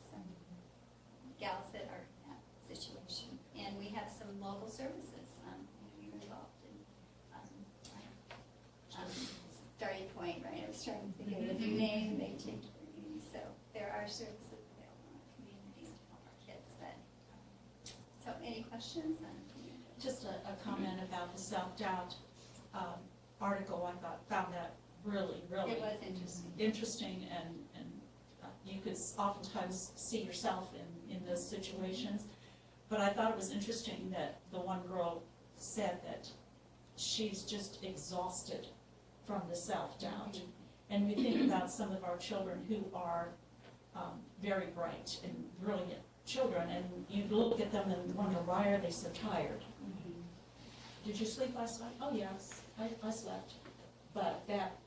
some gals that are in that situation. And we have some local services. We're involved in Starting Point, right? I was trying to think of a new name. They changed their name. So there are services available in the community to help our kids. But so any questions? Just a comment about the self-doubt article. I found that really it was interesting and you could oftentimes see yourself in those situations. But I thought it was interesting that the one girl said that she's just exhausted from the self-doubt. And we think about some of our children who are very bright and brilliant children, and you look at them and wonder, why are they so tired? Did you sleep last night? Oh yes, I slept. But that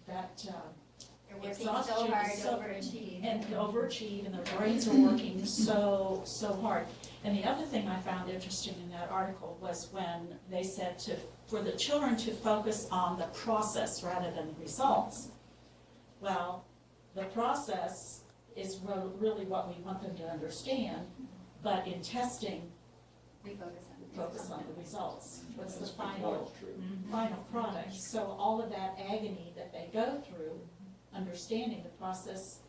they're working exhaustion so hard is to overachieve. And overachieve, and their brains are working so hard. And the other thing I found interesting in that article was when they said for the children to focus on the process rather than the results. Well, the process is really what we want them to understand, but in testing, we focus on the results. What's the final product? So all of that agony that they go through, understanding the process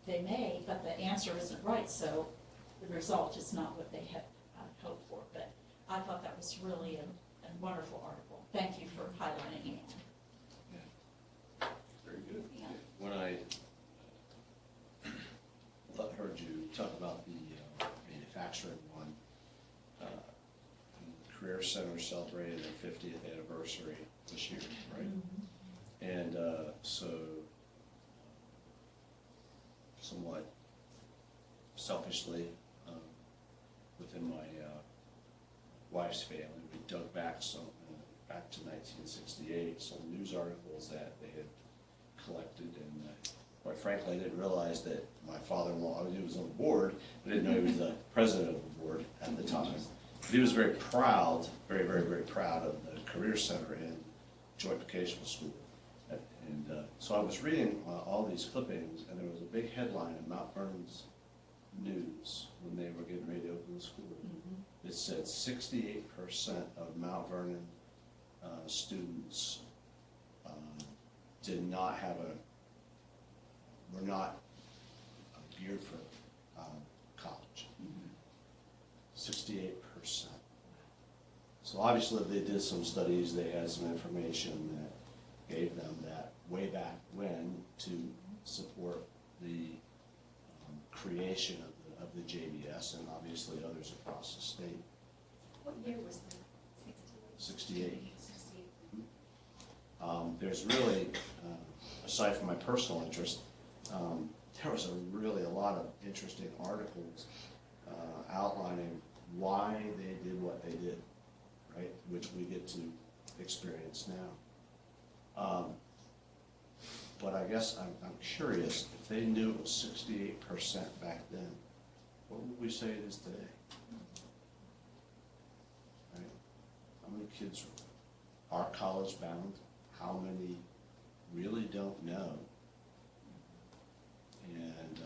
they may, but the answer isn't right, so the result is not what they had hoped for. But I thought that was really a wonderful article. Thank you for highlighting it. Very good. When I heard you talk about the manufacturing one, the Career Center celebrated their 50th anniversary this year, right? Mm-hmm. And so somewhat selfishly, within my wife's family, we dug back back to 1968, some news articles that they had collected, and quite frankly, I didn't realize that my father-in-law, I knew he was on the board, I didn't know he was the president of the board at the time. But he was very proud, very, very, very proud of the Career Center and Joint Vocational School. And so I was reading all these clippings, and there was a big headline in Mount Vernon's news when they were getting ready to open the school. Mm-hmm. It said 68% of Mount Vernon students did not have were not geared for college. 68%. So obviously they did some studies, they had some information that gave them that way back when to support the creation of the JVS and obviously others across the state. What year was that? 68. There's really, aside from my personal interest, there was really a lot of interesting articles outlining why they did what they did, right? Which we get to experience now. But I guess I'm curious, if they knew it was 68% back then, what would we say it is today? Right? How many kids are college bound? How many really don't know? And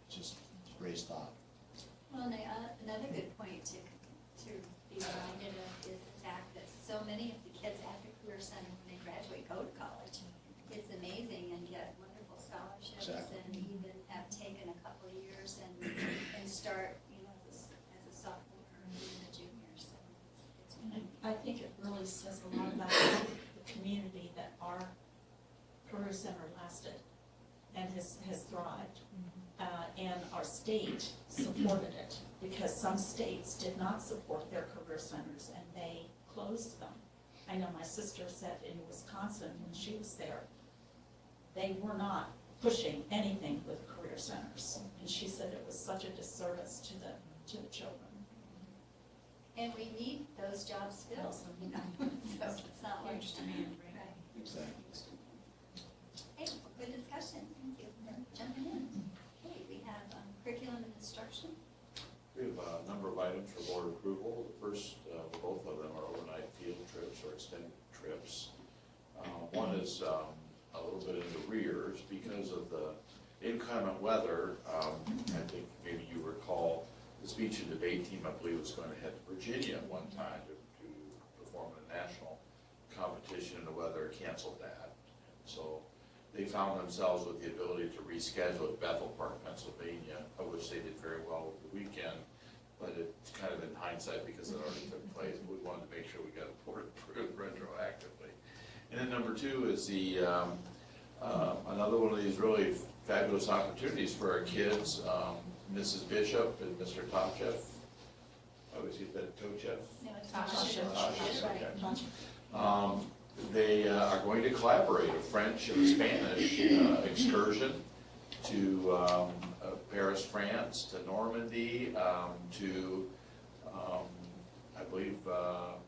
just raise thought. Well, and another good point to be reminded of is the fact that so many of the kids at the Career Center, when they graduate, go to college. It's amazing and get wonderful scholarships. Exactly. And even have taken a couple of years and start, as a sophomore or even a junior. So it's I think it really says a lot about the community that our Career Center lasted and has thrived. And our state supported it, because some states did not support their career centers and they closed them. I know my sister said in Wisconsin when she was there, they were not pushing anything with career centers. And she said it was such a disservice to the children. And we need those jobs filled, so it's not like. Right. Exactly. Hey, good discussion, thank you for jumping in. Okay, we have curriculum and instruction. We have a number of items for board approval. The first, both of them are overnight field trips or extended trips. One is a little bit in arrears because of the inclement weather. I think maybe you recall the speech and debate team, I believe, was going to head to Virginia at one time to perform in a national competition, and the weather canceled that. So they found themselves with the ability to reschedule at Bethel Park, Pennsylvania, of which they did very well over the weekend. But it's kind of in hindsight because it already took place. We wanted to make sure we got it board approved retroactively. And then number two is the another one of these really fabulous opportunities for our kids. Mrs. Bishop and Mr. Topchev. Oh, is he the Tochev? No, it's Tasha, Tasha. Okay. They are going to collaborate a French and Spanish excursion to Paris, France, to Normandy, to I believe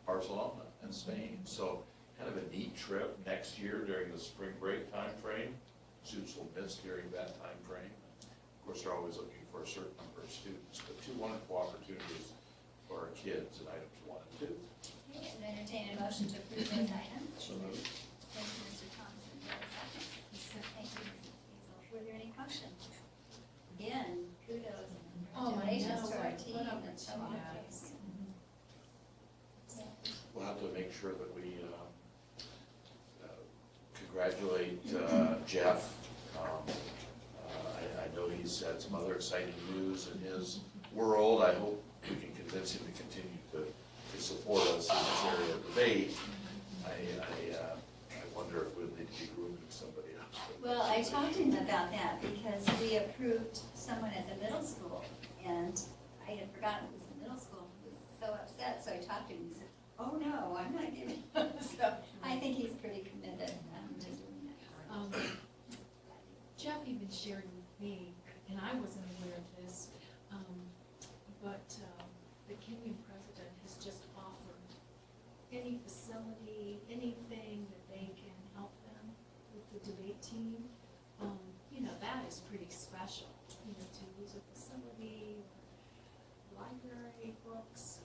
Barcelona and Spain. So kind of a neat trip next year during the spring break time frame. Students will miss during that time frame. Of course, they're always looking for a certain number of students, but two wonderful opportunities for our kids in items 1 and 2. Okay, and entertain a motion to approve those items. So moved. Thank you, Mr. Thompson. Do I have a second? Thank you, Mrs. Hazel. Were there any questions? Again, kudos and congratulations to our team. That's so obvious. We'll have to make sure that we congratulate Jeff. I know he's had some other exciting news in his world. I hope we can convince him to continue to support us in this area of debate. I wonder if we'll need to be grooming somebody else. Well, I talked to him about that because we approved someone as a middle school, and I had forgotten it was a middle school. He was so upset, so I talked to him and he said, "Oh no, I'm not giving up." So I think he's pretty committed to doing that. Jeff even shared with me, and I wasn't aware of this, but the Kenyon president has just offered any facility, anything that they can help them with the debate team. That is pretty special, to use a facility, or library, books,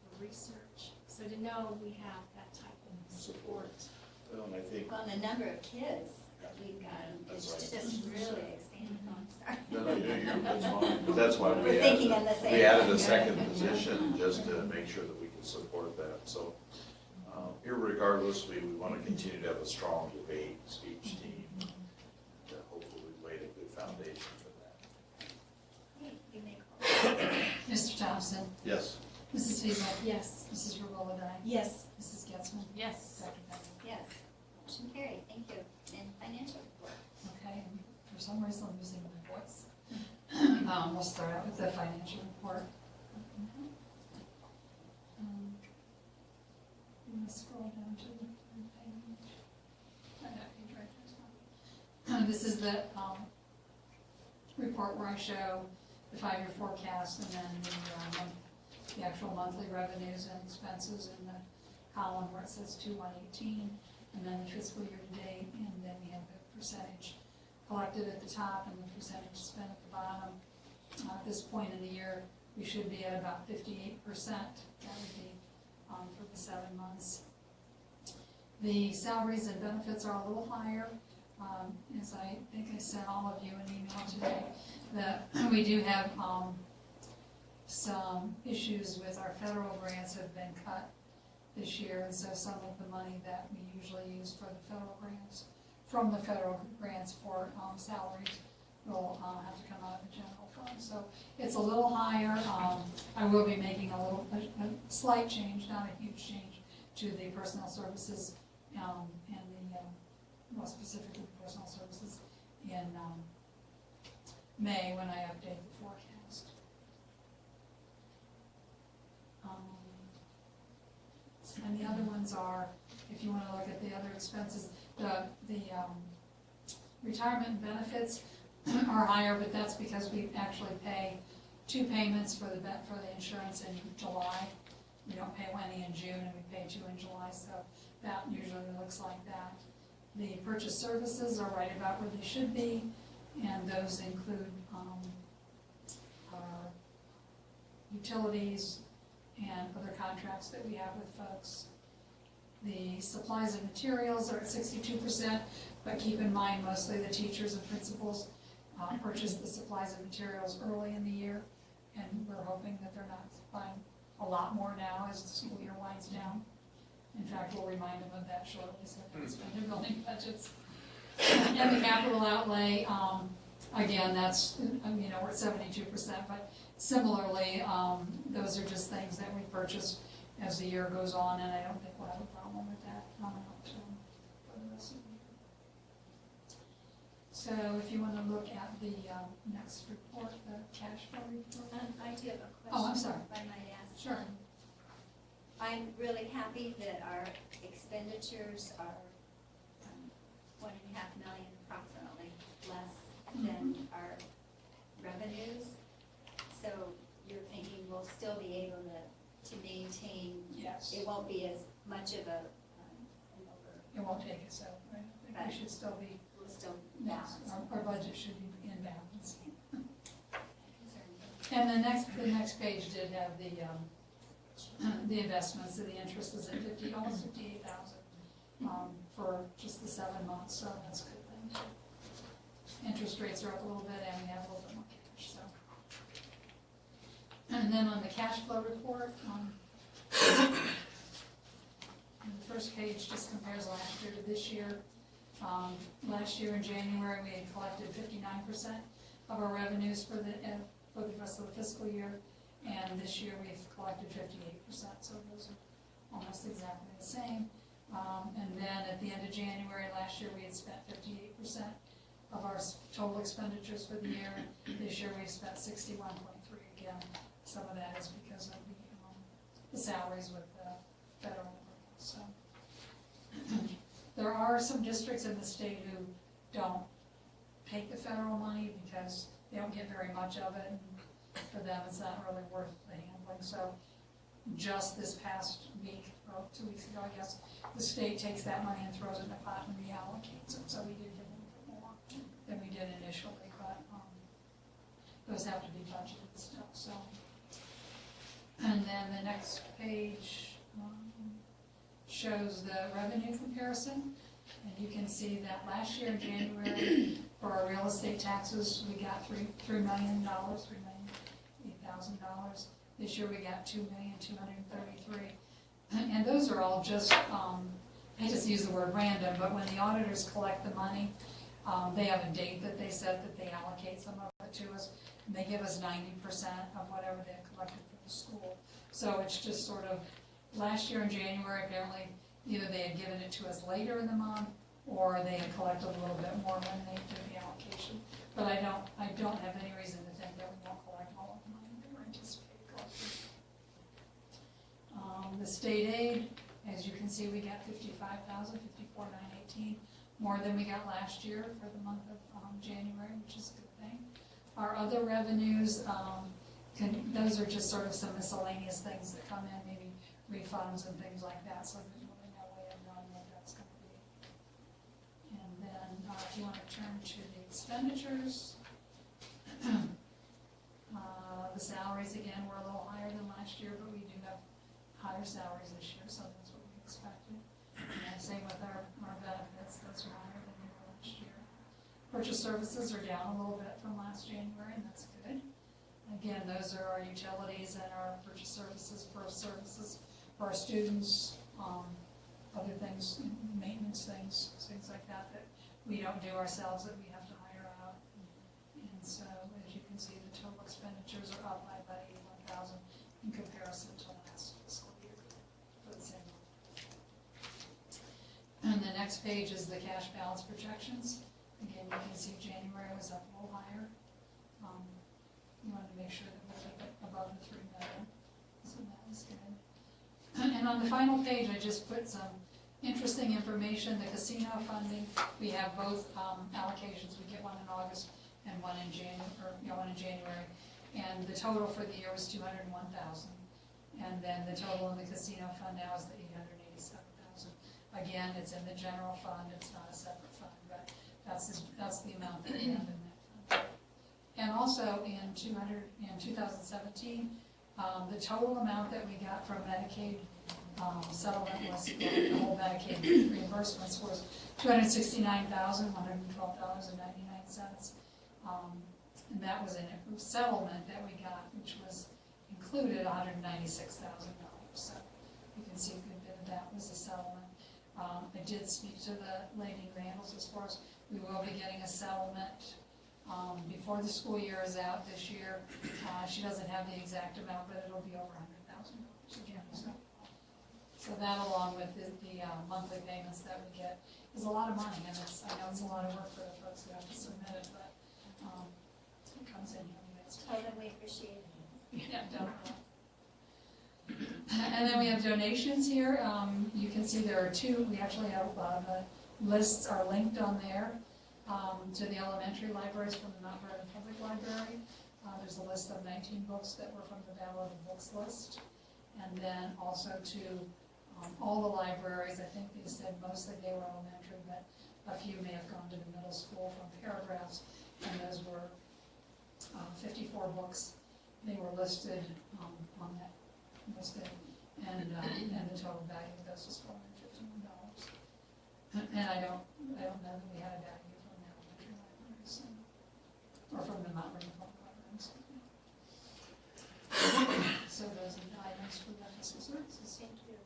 for research. So to know we have that type of support. Well, and I think Well, the number of kids that we've got is That's just really expanding. Sorry. that's fine. But that's why We're thinking in the same. added a second position just to make sure that we can support that. So irregardless, we want to continue to have a strong debate speech team. Hopefully we've laid a good foundation for that. Okay, you may call. Mr. Thompson? Yes. Mrs. Fiesel, Yes. Mrs. Regola-Dye? Yes. Mrs. Getzmann? Yes. Dr. Bennett? Yes, motion carried, thank you. And financial report. Okay, and for some reason I'm losing my voice. We'll start out with the financial report. You want to scroll down to the third page. That page right there. This is the report where I show the 5-year forecast and then the actual monthly revenues and expenses in the column where it says 2/118, and then the fiscal year to date, and then we have the percentage collected at the top and the percentage spent at the bottom. At this point in the year, we should be at about 58%. That would be for the 7 months. The salaries and benefits are a little higher. As I think I sent all of you an email today, that we do have some issues with our federal grants have been cut this year, and so some of the money that we usually use for the federal grants, from the federal grants for salaries, will have to come out of the general fund. So it's a little higher. I will be making a slight change, not a huge change, to the personnel services and the more specifically personnel services in May when I update the forecast. And the other ones are, if you want to look at the other expenses, the retirement benefits are higher, but that's because we actually pay 2 payments for the insurance in July. We don't pay any in June, and we pay 2 in July, so that usually looks like that. The purchase services are right about where they should be, and those include our utilities and other contracts that we have with folks. The supplies and materials are at 62%, but keep in mind mostly the teachers and principals purchase the supplies and materials early in the year, and we're hoping that they're not buying a lot more now as the school year winds down. In fact, we'll remind them of that shortly, so they can spend their building budgets. And the capital outlay, again, that's, we're at 72%, but similarly, those are just things that we purchase as the year goes on, and I don't think we'll have a problem with that for the rest of the year. So if you want to look at the next report, the cash flow report. I do have a question. Oh, I'm sorry. If I might ask. Sure. I'm really happy that our expenditures are $1.5 million approximately less than our revenues. So you're thinking we'll still be able to maintain, Yes. it won't be as much of a, It won't take us out, right? I think we should still be, we'll still yes, balance. our budget should be in balance. And the next page did have the investments, so the interest is at almost $58,000 for just the 7 months, so that's a good thing. Interest rates are up a little bit, and we have a little bit more cash. So, and then on the cash flow report, the first page just compares last year to this year. Last year in January, we had collected 59% of our revenues for the rest of the fiscal year. And this year we've collected 58%, so those are almost exactly the same. And then at the end of January last year, we had spent 58% of our total expenditures for the year. This year we've spent 61.3. Again, some of that is because of the salaries with the federal grants. So there are some districts in the state who don't take the federal money because they don't get very much of it. For them, it's not really worth the handling. So just this past week, or 2 weeks ago, I guess, the state takes that money and throws it in a pot and reallocates it. So we did get a little bit more than we did initially, but those have to be budgeted still. So, and then the next page shows the revenue comparison. And you can see that last year in January, for our real estate taxes, we got $3 million, $3,008,000. This year we got $2,233,000. And those are all just, I just use the word random, but when the auditors collect the money, they have a date that they set that they allocate some of it to us, and they give us 90% of whatever they've collected for the school. So it's just sort of, last year in January, apparently, either they had given it to us later in the month, or they had collected a little bit more when they did the allocation. But I don't have any reason to think that we won't collect all of the money that we're anticipating collecting. The state aid, as you can see, we got $55,054,918, more than we got last year for the month of January, which is a good thing. Our other revenues, those are just sort of some miscellaneous things that come in, maybe refunds and things like that, so there's really no way of knowing what that's going to be. And then if you want to turn to the expenditures, the salaries again were a little higher than last year, but we do have higher salaries this year, so that's what we expected. And same with our benefits, those are higher than they were last year. Purchase services are down a little bit from last January, and that's good. Again, those are our utilities and our purchase services for our students, other things, maintenance things like that we don't do ourselves, that we have to hire out. And so, as you can see, the total expenditures are up by about $81,000 in comparison to last fiscal year for the same month. And the next page is the cash balance projections. Again, you can see January was up a little higher. We wanted to make sure that we keep it above the $3 million, so that was good. And on the final page, I just put some interesting information. The casino funding, we have both allocations. We get one in August and one in January. And the total for the year was $201,000. And then the total in the casino fund now is the $887,000. Again, it's in the general fund. It's not a separate fund, but that's the amount that we have in that fund. And also in 2017, the total amount that we got from Medicaid settlement was, the whole Medicaid reimbursements was $269,112.99. And that was a settlement that we got, which was included $196,000. So you can see a good bit of that was a settlement. I did speak to the lady Randall's as far as we will be getting a settlement before the school year is out this year. She doesn't have the exact amount, but it'll be over $100,000 again. So that, along with the monthly payments that we get, is a lot of money, and I know it's a lot of work for the folks who have to submit it, but it comes in here. Tell them we appreciate it. Yeah, definitely. And then we have donations here. You can see there are two. We actually have the lists are linked on there to the elementary libraries from the Mount Vernon Public Library. There's a list of 19 books that were from the downloaded books list. And then also to all the libraries. I think they said mostly they were elementary, but a few may have gone to the middle school from Paragraphs. And those were 54 books. They were listed on that listed, and the total value of those was $451. And I don't know that we had a value from the elementary libraries, or from the Mount Vernon Public Libraries. So those are the items for the fiscal services. Thank you.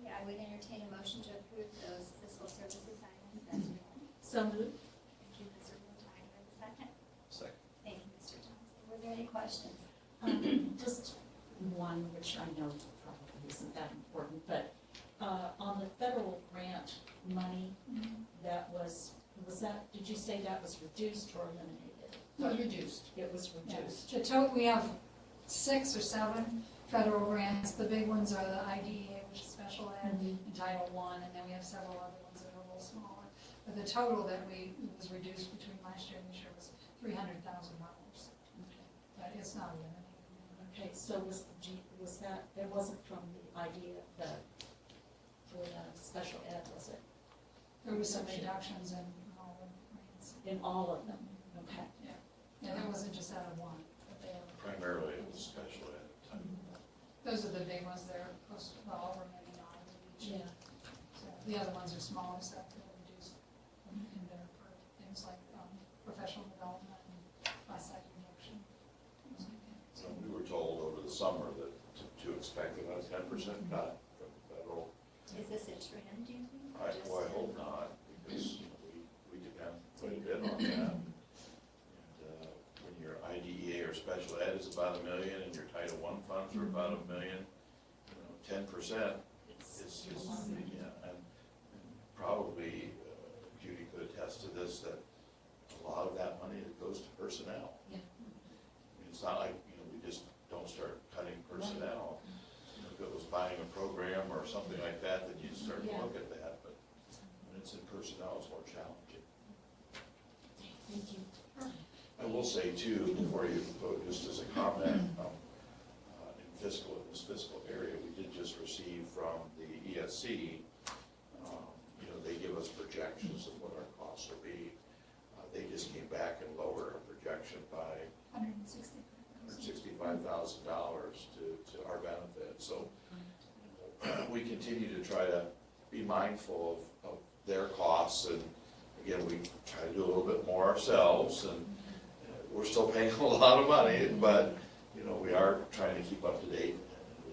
Yeah, I would entertain a motion to approve those fiscal services items as written. So moved. Thank you, Mr. Woodline. Do I have a second? Second. Thank you, Mr. Thompson. Were there any questions? Just one, which I know probably isn't that important, but on the federal grant money, that was that, did you say that was reduced or eliminated? It was reduced. It was reduced. Yeah. We have 6 or 7 federal grants. The big ones are the IDEA, which is special ed, and Title I, and then we have several other ones that are a little smaller. But the total that was reduced between last year and this year was $300,000. But it's not eliminated. Okay, so was that, it wasn't from the IDEA for the special ed, was it? There was some reductions in all of the grants. In all of them, okay. Yeah, and it wasn't just out of one, but they were. Primarily it was special ed. Those are the big ones. They're close to over $1 million each. Yeah. So the other ones are smaller stuff that are reduced in there for things like professional development and class size reduction. So we were told over the summer that to expect about a 10% cut from the federal. Is this a trend, do you think? I hope not, because we depend quite a bit on that. And when your IDEA or special ed is about $1 million and your Title I funds are about $1 million, 10% is yeah, and probably Judy could attest to this, that a lot of that money that personnel. Yeah. It's not like, we just don't start cutting personnel. If it was buying a program or something like that, then you'd start to Yeah. look at that, but when it's in personnel, it's more challenging. Thank you. I will say too, before you vote, just as a comment, in this fiscal area, we did just receive from the ESC, they give us projections of what our costs will be. They just came back and lowered our projection by $165,000 to our benefit. So we continue to try to be mindful of their costs, and again, we try to do a little bit more ourselves, and we're still paying a lot of money, but we are trying to keep up to date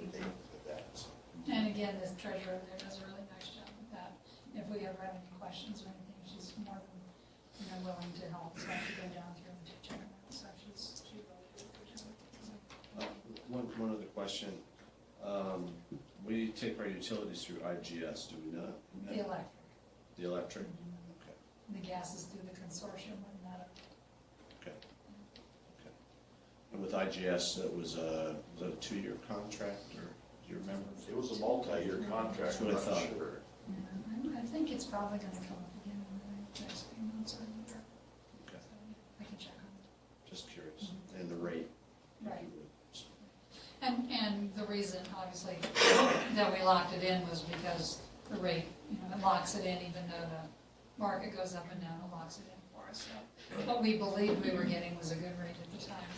and things like that. So. And again, this treasurer there does a really nice job with that. If we ever have any questions or anything, she's more than willing to help. So I have to go down through and check her out. So she really did a good job. One other question. We take our utilities through IGS, do we not? The electric. The electric? Okay. The gas is through the consortium and that. Okay. And with IGS, it was a 2-year contract, or do you remember? It was a multi-year contract. That's what I thought. Sure. Yeah, I think it's probably going to come up again in the next few months or a year. Okay. So I can check on it. Just curious. And the rate? if Right. you would. And the reason, obviously, that we locked it in was because the rate, it locks it in even though the market goes up and down, it locks it in for us. So what we believed we were getting was a good rate at the time.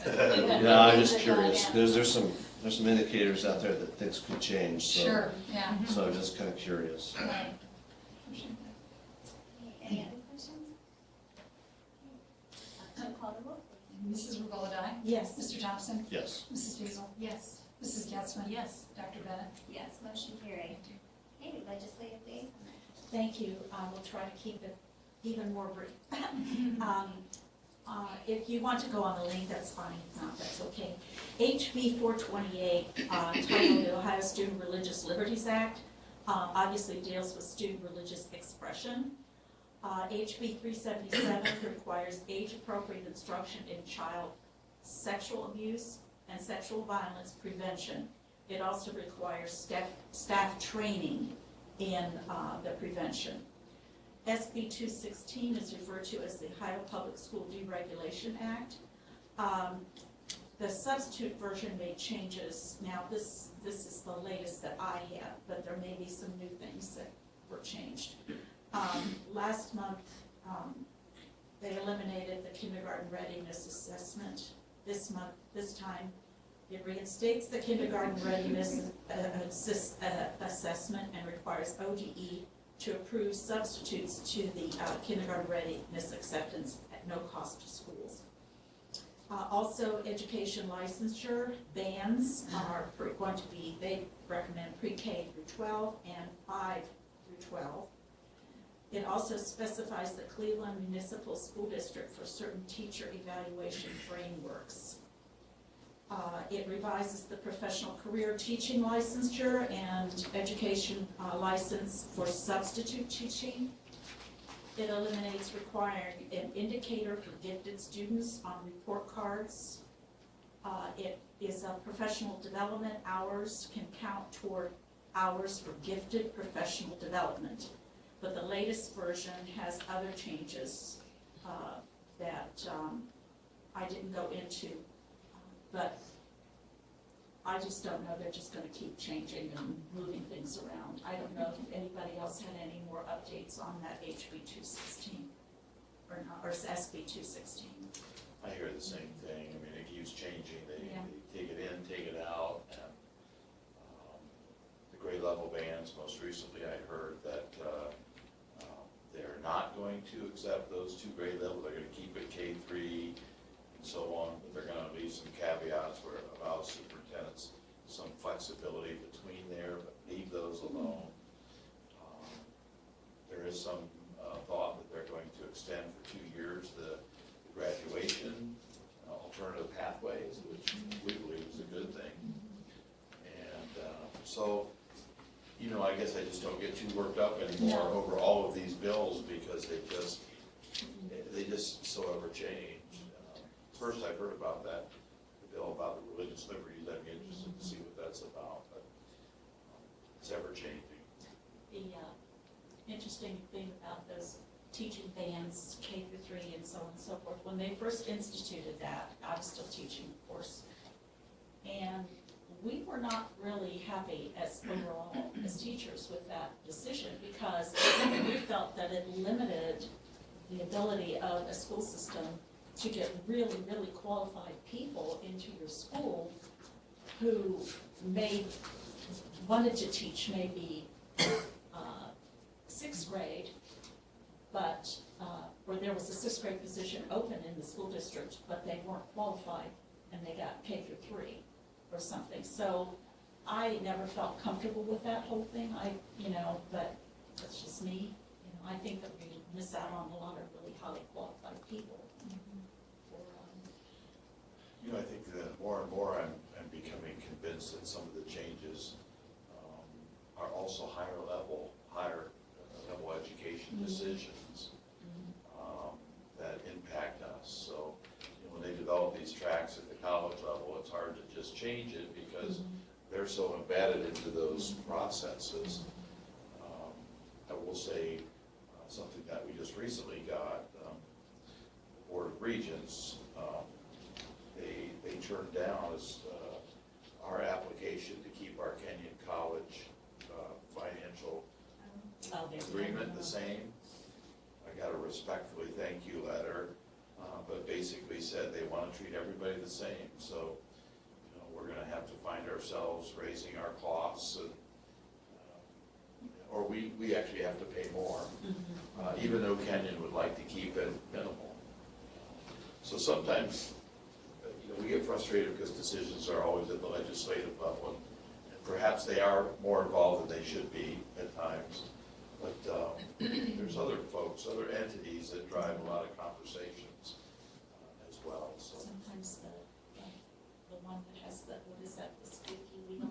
Yeah, I'm just curious. There's some indicators out there that things could change, so. Sure, yeah. So I'm just kind of curious. Right. Appreciate that. Any other questions? Call the roll, please. Mrs. Regola-Dye? Yes. Mr. Thompson? Yes. Mrs. Feasel? Yes. Mrs. Getzmann? Yes. Dr. Bennett? Yes, motion carried. Okay, legislative liaison. Thank you. We'll try to keep it even more brief. If you want to go on the link, that's fine. If not, that's okay. HB 428, titled the Ohio Student Religious Liberties Act, obviously deals with student religious expression. HB 377 requires age-appropriate instruction in child sexual abuse and sexual violence prevention. It also requires staff training in the prevention. SB 216 is referred to as the Ohio Public School Deregulation Act. The substitute version made changes. Now this is the latest that I have, but there may be some new things that were changed. Last month, they eliminated the kindergarten readiness assessment. This time, it reinstates the kindergarten readiness assessment and requires ODE to approve substitutes to the kindergarten readiness acceptance at no cost to schools. Also, education licensure bans are going to be, they recommend pre-K through 12 and 5 through 12. It also specifies the Cleveland Municipal School District for certain teacher evaluation frameworks. It revises the professional career teaching licensure and education license for substitute teaching. It eliminates requiring an indicator for gifted students on report cards. It is a professional development hours can count toward hours for gifted professional development. But the latest version has other changes that I didn't go into, but I just don't know, they're just gonna keep changing and moving things around. I don't know if anybody else had any more updates on that HB 216 or not, or SB 216. I hear the same thing. I mean, it keeps changing. They Yeah. take it in, take it out, and the grade level bands, most recently I heard that they're not going to accept those 2 grade levels. They're going to keep it K3 and so on, but they're going to leave some caveats where it allows superintendents some flexibility between there, but leave those alone. There is some thought that they're going to extend for 2 years the graduation alternative pathways, which we believe is a good thing. And so, I guess I just don't get too worked up anymore over all of these bills because they just so ever change. first I've heard about that, the bill about the religious liberties. I'd be interested to see what that's about, but it's ever changing. The interesting thing about those teaching bands, K through 3 and so on and so forth, when they first instituted that, I was still teaching, of course, and we were not really happy as overall as teachers with that decision because we felt that it limited the ability of a school system to get really, really qualified people into your school who wanted to teach maybe 6th grade, but where there was a 6th grade position open in the school district, but they weren't qualified and they got K through 3 or something. So I never felt comfortable with that whole thing. But that's just me. I think that we miss out on a lot of really highly qualified people. I think that more and more I'm becoming convinced that some of the changes are also higher level education decisions that impact us. So when they develop these tracks at the college level, it's hard to just change it because they're so embedded into those processes. I will say something that we just recently got, the Board of Regents, they turned down our application to keep our Kenyon College financial agreement the same. I got a respectfully thank you letter, but basically said they want to treat everybody the same. So, we're going to have to find ourselves raising our costs, and, or we actually have to pay more, even though Kenyon would like to keep it minimal. So sometimes, we get frustrated because decisions are always at the legislative level, and perhaps they are more involved than they should be at times. But there's other folks, other entities that drive a lot of conversations as well. So sometimes the one that has the, what is that, the squeaky wheel?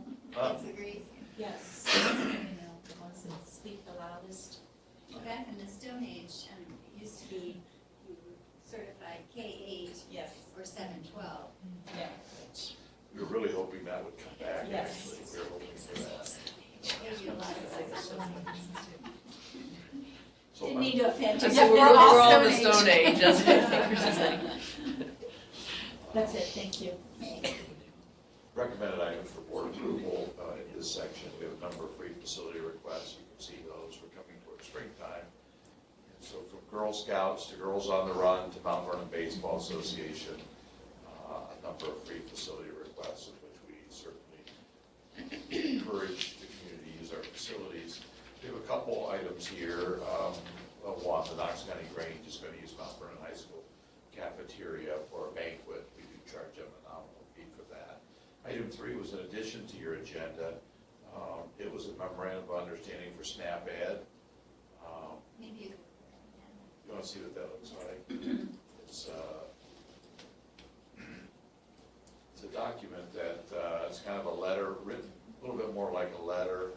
Agrees. Yes, the ones that speak the loudest. Well, back in the Stone Age, it used to be you were certified K-8 or 7-12. Yeah. we were really hoping that would come back, Yes. actually. We were hoping for that. So Didn't mean to offend you. Yeah, we're all the Stone Age. That's what I think you're saying. That's it, thank you. recommended items for board approval in this section. We have a number of free facility requests. You can see those. We're coming towards springtime. And so from Girl Scouts to Girls on the Run to Mount Vernon Baseball Association, a number of free facility requests in which we certainly encourage the community to use our facilities. We have a couple items here. One, the Knox County Grange is going to use Mount Vernon High School cafeteria for a banquet. We do charge them a nominal fee for that. Item 3 was an addition to your agenda. It was a memorandum of understanding for SNAP Ed. Maybe You want to see what that looks like? It's a document that it's kind of a letter written a little bit more like a letter.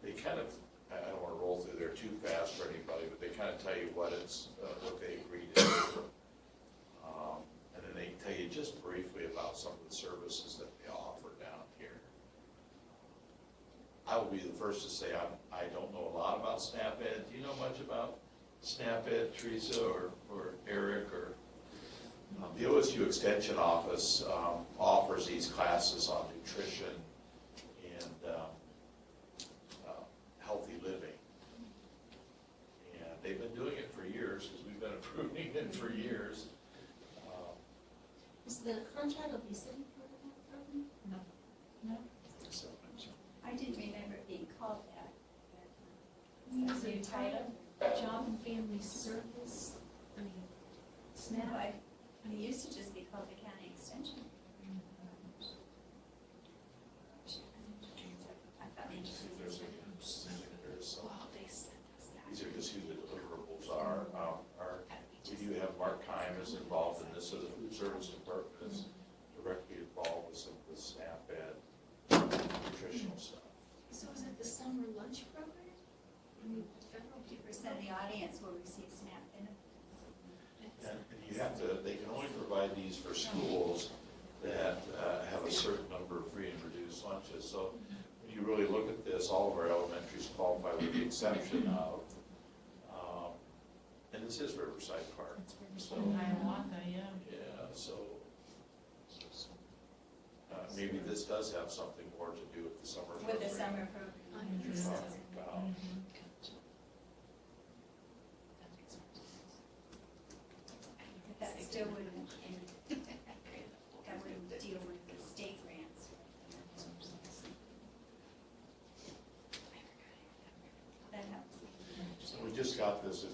They kind of, I don't want to roll through there too fast for anybody, but they kind of tell you what it's what they agreed to do. And then they tell you just briefly about some of the services that they offer down here. I will be the first to say I don't know a lot about SNAP Ed. Do you know much about SNAP Ed, Teresa or Eric? Or the OSU Extension Office offers these classes on nutrition and healthy living. And they've been doing it for years because we've been approving it for years. Is the contract obesity program? No. No? I didn't remember it being called that. Is the title Job and Family Service? I mean, SNAP, it used to just be called the County Extension. I thought maybe These are just who the deliverables are. We do have Mark Kime is involved in this, so the food service department is directly involved with some of the SNAP Ed nutritional stuff. So is it the summer lunch program? I mean, federal 50% of the audience will receive SNAP benefits. And fees for schools that have a certain number of free and reduced lunches. So when you really look at this, all of our elementaries qualify with the exception of, and this is Riverside Park. So, Hiawatha, yeah. yeah, so maybe this does have something more to do with the summer program. With the summer program. You're talking about. But that still wouldn't, that wouldn't deal with the state grants. That helps. So we just got this, and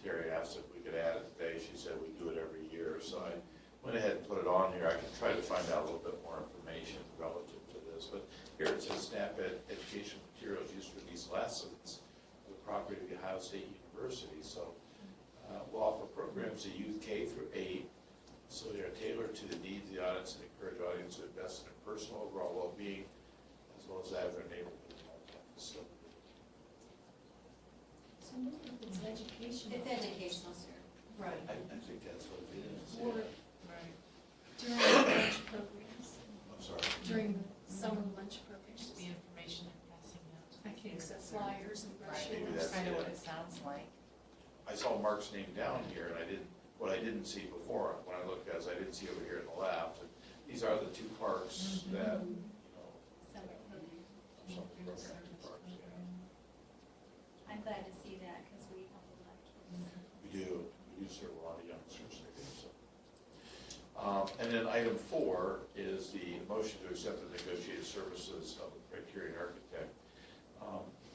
Terry asked if we could add it today. She said we do it every year, so I went ahead and put it on here. I can try to find out a little bit more information relative to this, but here it says SNAP education materials used for these lessons, the property of the Ohio State University. So we'll offer programs to youth K through 8, so they are tailored to the needs of the audience and encourage audience to invest in their personal overall well-being, as well as that of their neighborhood facility. So maybe if it's educational. It's educational, sir. Right. I think that's what it is. Or Right. during the lunch programs, I'm sorry. during the summer lunch programs. Just the information and passing out. I think so, flyers and brochures. Maybe that's Kind of what it. it sounds like. I saw Mark's name down here, and what I didn't see before, when I looked at it, I didn't see over here on the left. And these are the two parks that, you know, Summer program. some of the program parks, yeah. I'm glad to see that because we help a lot of kids. We do serve a lot of youngsters, I think so. And then item 4 is the motion to accept the negotiated services of the Criterion Architect.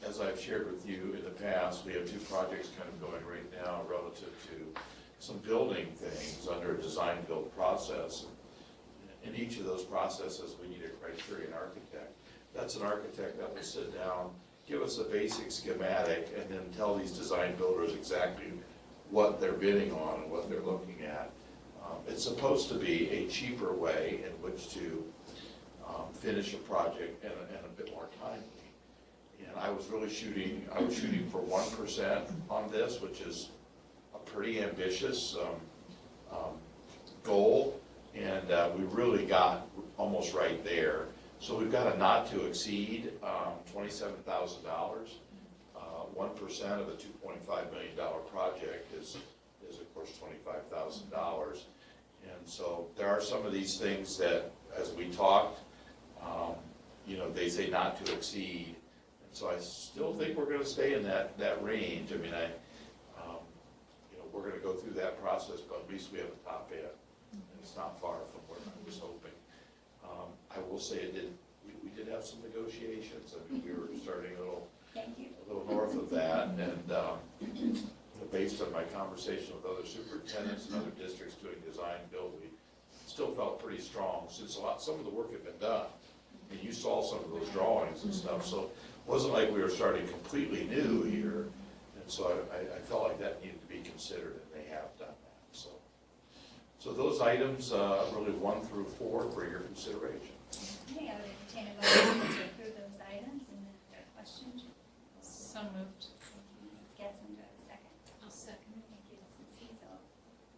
As I've shared with you in the past, we have 2 projects kind of going right now relative to some building things under a design-build process. In each of those processes, we need a Criterion Architect. That's an architect that will sit down, give us a basic schematic, and then tell these design builders exactly what they're bidding on and what they're looking at. It's supposed to be a cheaper way in which to finish a project and a bit more timely. And I was shooting for 1% on this, which is a pretty ambitious goal, and we really got almost right there. So we've got a not to exceed $27,000. 1% of the $2.5 million project is of course $25,000. And so there are some of these things that, as we talked, they say not to exceed. And so I still think we're going to stay in that range. I mean, we're going to go through that process, but at least we have a top end, and it's not far from where I was hoping. I will say we did have some negotiations. I mean, we were starting a little north of that, and based on my conversation with other superintendents and other districts doing design build, we still felt pretty strong since some of the work had been done. And you saw some of those drawings and stuff, so it wasn't like we were starting completely new here. And so I felt like that needed to be considered, and they have done that. So those items, really 1 through 4, for your consideration. Okay, I would entertain a motion to approve those items, and if there are questions. So moved. Mrs. Getzmann, do I have a second? I'll second it. Thank you, Mrs. Cecil.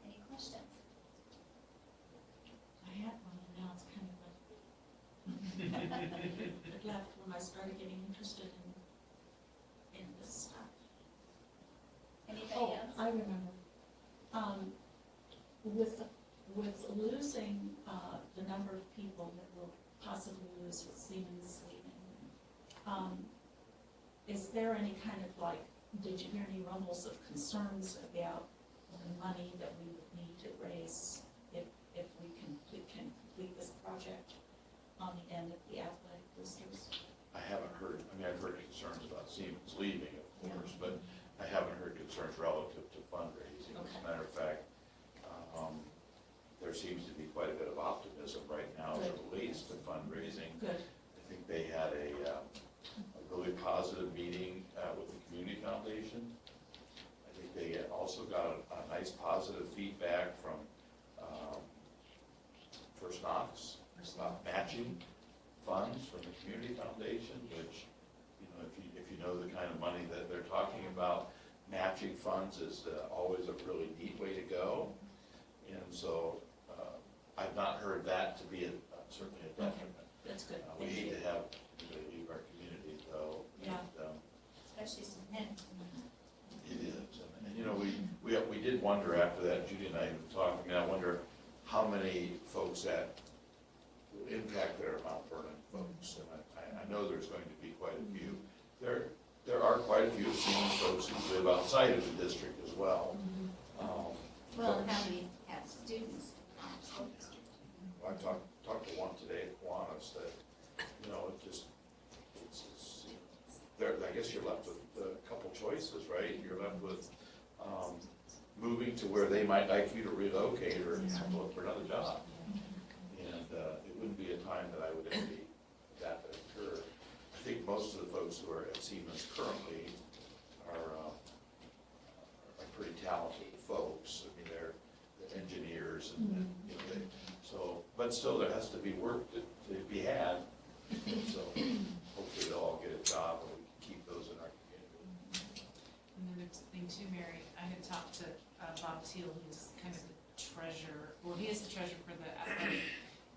Any questions? I had one, and now it's kind of like, it left when I started getting interested in this stuff. Anybody Oh, else? I remember. With losing the number of people that will possibly lose with Siemens leaving, is there any kind of did you hear any rumbles of concerns about the money that we would need to raise if we can complete this project on the end of the athletic boosters? I haven't heard, I've heard concerns about Siemens leaving, of course, but I haven't heard concerns relative to fundraising. As a matter of fact, there seems to be quite a bit of optimism right now as it relates to fundraising. Good. I think they had a really positive meeting with the Community Foundation. I think they also got a nice positive feedback from First Knox about matching funds from the Community Foundation, which, if you know the kind of money that they're talking about, matching funds is always a really neat way to go. And so I've not heard that to be certainly a detriment. That's good. We need to have anybody leave our community though. Yeah. And, Especially some men. it is, and you know, we did wonder after that, Judy and I were talking, I wonder how many folks that will impact their Mount Vernon folks, and I know there's going to be quite a few. There are quite a few Siemens folks who live outside of the district as well. Well, how many have students? I talked to one today at Kiwanis that, you know, it's there, I guess you're left with a couple choices, right? You're left with moving to where they might like you to relocate or have to look for another job. And it wouldn't be a time that I would envy that occur. I think most of the folks who are at Siemens currently are pretty talented folks. I mean, they're engineers and you know, so, but still there has to be work to be had. So hopefully they'll all get a job and we can keep those in our community. And then the thing too, Mary, I had talked to Bob Teal, who's kind of the treasurer, well, he is the treasurer for the athletic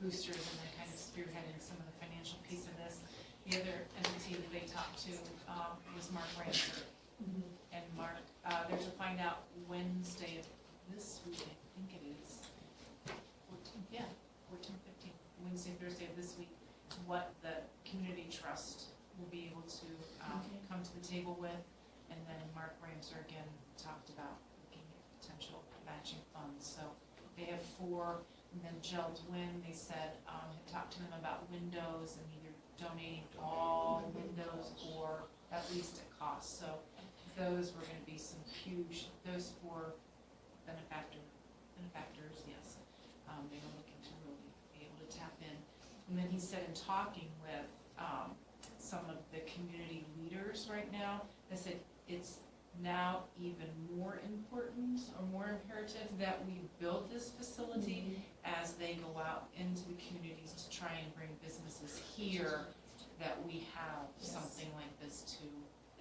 boosters and then kind of spearheading some of the financial piece of this. The other entity that they talked to was Mark Ransom. And Mark, they're to find out Wednesday of this week, I think it is. 14, 15, Wednesday, Thursday of this week, what the community trust will be able to come to the table with. And then Mark Ramser again talked about looking at potential matching funds. So they have 4, and then Jill Dwin, they said, had talked to them about windows and either donating all windows or at least at cost. So those were going to be some huge, those 4 benefactors, yes. They were looking to really be able to tap in. And then he said in talking with some of the community leaders right now, they said it's now even more important or more imperative that we build this facility as they go out into the communities to try and bring businesses here, that we have something like this to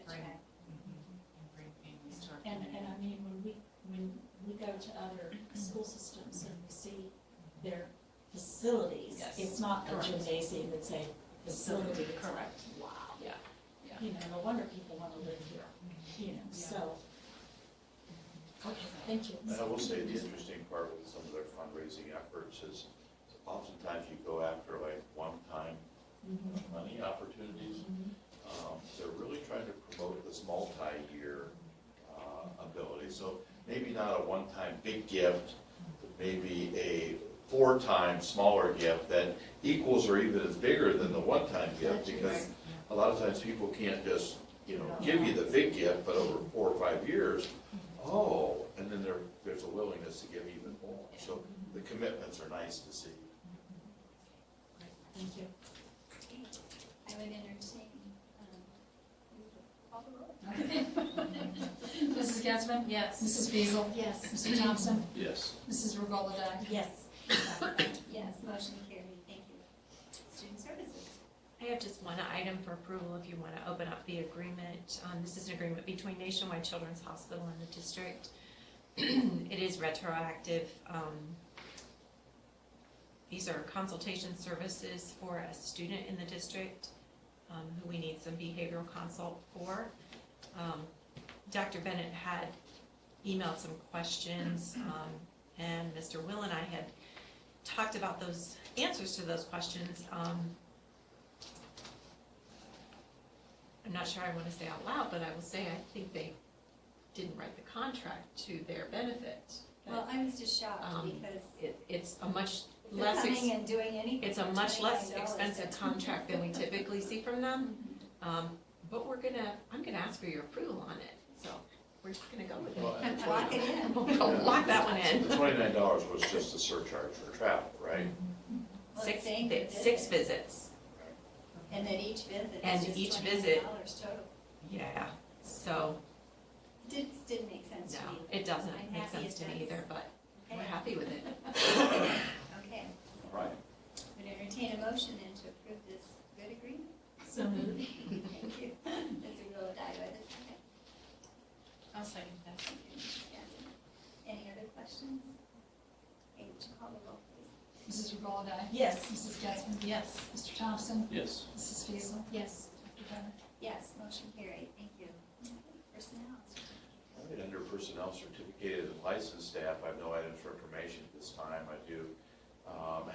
bring, and bring families to our community. And I mean, when we go to other school systems and we see their facilities, Yes. it's not a Correct. gymnasium, it's a facility. It's Correct. like, wow. Yeah. Yeah. You know, no wonder people want to live here, you know, Yeah. so. Okay, thank you. And I will say the interesting part with some of their fundraising efforts is oftentimes you go after like one-time money opportunities. They're really trying to promote this multi-year ability. So maybe not a one-time big gift, but maybe a 4-time smaller gift that equals or even is bigger than the one-time gift, because a lot of times people can't just, you know, give you the big gift, but over 4 or 5 years, and then there's a willingness to give even more. So the commitments are nice to see. Thank you. I would entertain, call the roll. Mrs. Getzmann? Yes. Mrs. Beazle? Yes. Mr. Thompson? Yes. Mrs. Regola-Dye? Yes. Yes, motion carried, thank you. Student services. I have just one item for approval if you want to open up the agreement. This is an agreement between Nationwide Children's Hospital and the district. It is retroactive. These are consultation services for a student in the district who we need some behavioral consult for. Dr. Bennett had emailed some questions, and Mr. Will and I had talked about those answers to those questions. I'm not sure I want to say out loud, but I will say I think they didn't write the contract to their benefit. Well, I was just shocked because It's a much if they're less, coming and doing anything. it's a for much less $29, expensive that's- contract than we typically see from them. But I'm gonna ask for your approval on it, so we're just gonna go with Well, it. and Lock it in. We'll go lock that one in. The $29 was just a surcharge for travel, right? Well, Six, it's saying for six visits, And then each visit And is just each $29 visit- total. yeah, so, Didn't make sense to no, me. it doesn't I'm make happy sense it to me does. either, but we're Okay. happy with it. Okay, All right. would entertain a motion then to approve this good agreement? So moved. Thank you. Mr. Regola-Dye, do I have a second? I'll second that. Thank you, Ms. Jansen. Any other questions? Okay, would you call the roll, please? Mrs. Regola-Dye? Yes. Mrs. Getzmann? Yes. Mr. Thompson? Yes. Mrs. Fiesel, Yes. Dr. Bennett? Yes, motion carried, thank you. Personnel. All right, under personnel, certificated and licensed staff, I have no items for information at this time. I do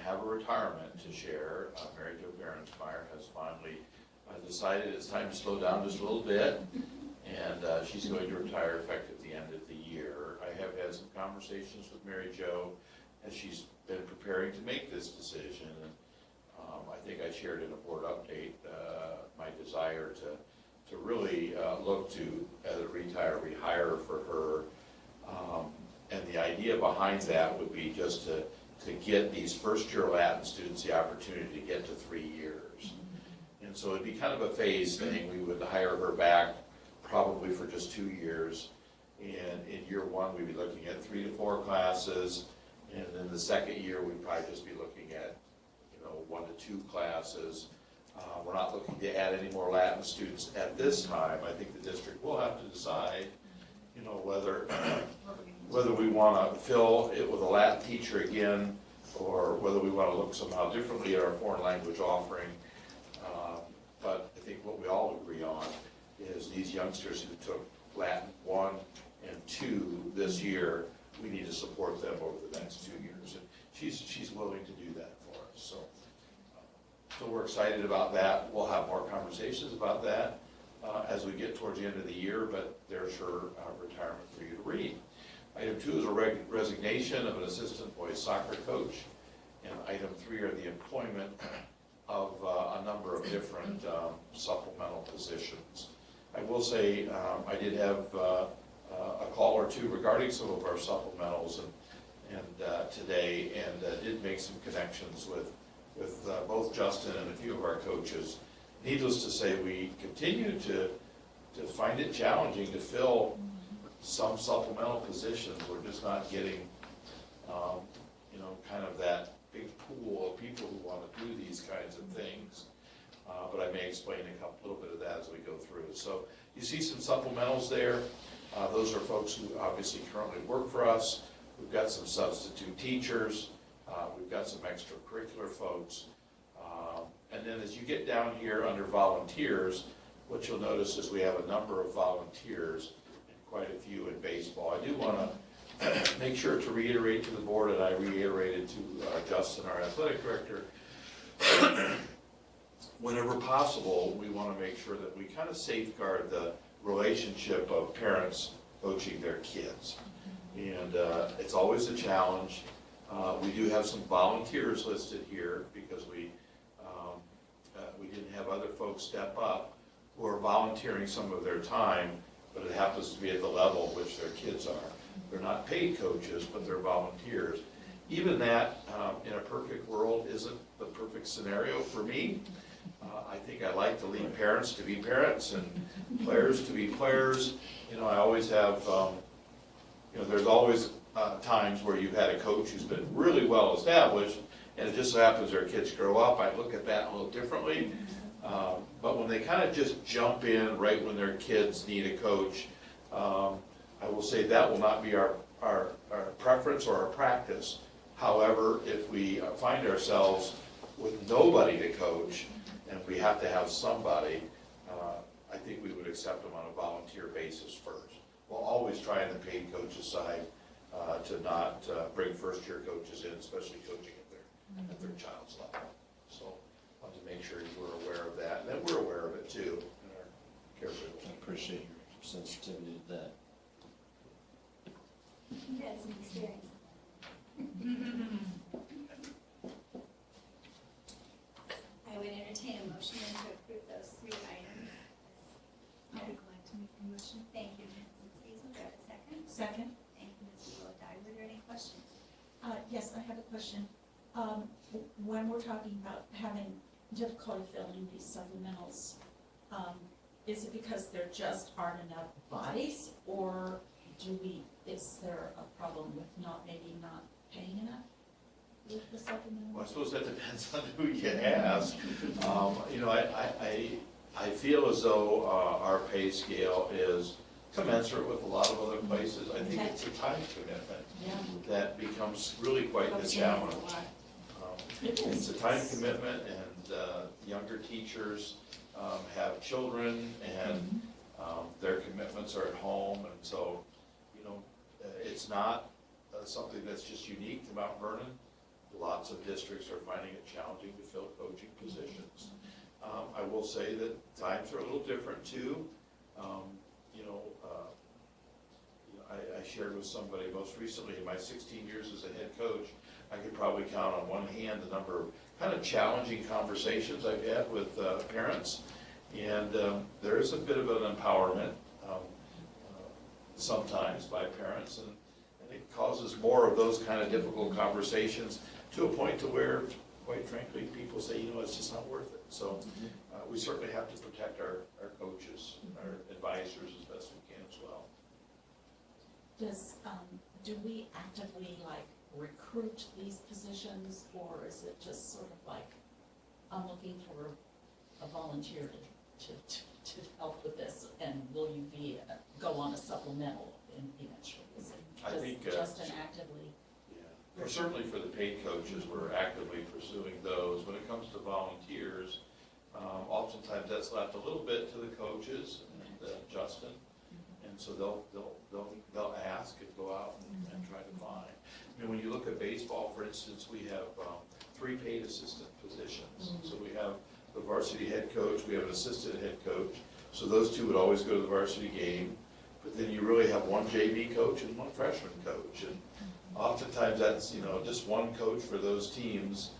have a retirement to share. Mary Jo Behrensmeyer has finally decided it's time to slow down just a little bit, and she's going to retire effective the end of the year. I have had some conversations with Mary Jo as she's been preparing to make this decision. And I think I shared in a board update my desire to really look to, as a retire, rehire for her. And the idea behind that would be just to get these first-year Latin students the opportunity to get to 3 years. And so it'd be kind of a phase thing. We would hire her back probably for just 2 years. And in year one, we'd be looking at 3 to 4 classes. And then the second year, we'd probably just be looking at, 1 to 2 classes. We're not looking to add any more Latin students at this time. I think the district will have to decide, whether we want to fill it with a Latin teacher again, or whether we want to look somehow differently at our foreign language offering. But I think what we all agree on is these youngsters who took Latin 1 and 2 this year, we need to support them over the next 2 years. And she's willing to do that for us. So we're excited about that. We'll have more conversations about that as we get towards the end of the year, but there's her retirement for you to read. Item 2 is a resignation of an assistant boys soccer coach. And item 3 are the employment of a number of different supplemental positions. I will say I did have a call or two regarding some of our supplementals and today, and did make some connections with both Justin and a few of our coaches. Needless to say, we continue to find it challenging to fill some supplemental positions. We're just not getting, kind of that big pool of people who want to do these kinds of things. But I may explain a little bit of that as we go through. So you see some supplementals there. Those are folks who obviously currently work for us. We've got some substitute teachers. We've got some extracurricular folks. And then as you get down here under volunteers, what you'll notice is we have a number of volunteers, and quite a few in baseball. I do want to make sure to reiterate to the board, and I reiterated to Justin, our athletic director, whenever possible, we want to make sure that we kind of safeguard the relationship of parents coaching their kids. And it's always a challenge. We do have some volunteers listed here because we didn't have other folks step up who are volunteering some of their time, but it happens to be at the level at which their kids are. They're not paid coaches, but they're volunteers. Even that, in a perfect world, isn't the perfect scenario for me. I think I like to leave parents to be parents and players to be players. I always have, there's always times where you've had a coach who's been really well established, and it just so happens their kids grow up. I look at that a little differently. But when they kind of just jump in right when their kids need a coach, I will say that will not be our preference or our practice. However, if we find ourselves with nobody to coach and we have to have somebody, I think we would accept them on a volunteer basis first. We'll always try on the paid coaches side to not bring first-year coaches in, especially coaching at their child's level. So I want to make sure you are aware of that, and that we're aware of it too in our care group. I appreciate your sensitivity to that. You had some experience. I would entertain a motion to approve those 3 items. I would like to make a motion. Thank you, Mrs. Fiesel. Do I have a second? Second? Thank you, Mrs. Regola-Dye. Were there any questions? Yes, I have a question. When we're talking about having difficulty filling these supplementals, is it because there just aren't enough bodies, or is there a problem with not paying enough with the supplementals? Well, I suppose that depends on who you ask. I feel as though our pay scale is commensurate with a lot of other places. I think it's a time commitment that becomes really quite the challenge. It's a time commitment, and younger teachers have children, and their commitments are at home, and so, it's not something that's just unique to Mount Vernon. Lots of districts are finding it challenging to fill coaching positions. I will say that times are a little different too. I shared with somebody most recently in my 16 years as a head coach, I could probably count on one hand the number of kind of challenging conversations I've had with parents. And there is a bit of an empowerment sometimes by parents, and it causes more of those kind of difficult conversations to a point to where, quite frankly, people say, it's just not worth it. So we certainly have to protect our coaches, our advisors as best we can as well. Do we actively recruit these positions, or is it just sort of like, I'm looking for a volunteer to help with this, and will you go on a supplemental eventually? Is it just an actively? Yeah, certainly for the paid coaches, we're actively pursuing those. When it comes to volunteers, oftentimes that's left a little bit to the coaches and Justin, and so they'll ask and go out and try to find. When you look at baseball, for instance, we have 3 paid assistant positions. So we have the varsity head coach, we have an assistant head coach. So those 2 would always go to the varsity game. But then you really have 1 JV coach and 1 freshman coach. And oftentimes that's, just 1 coach for those teams,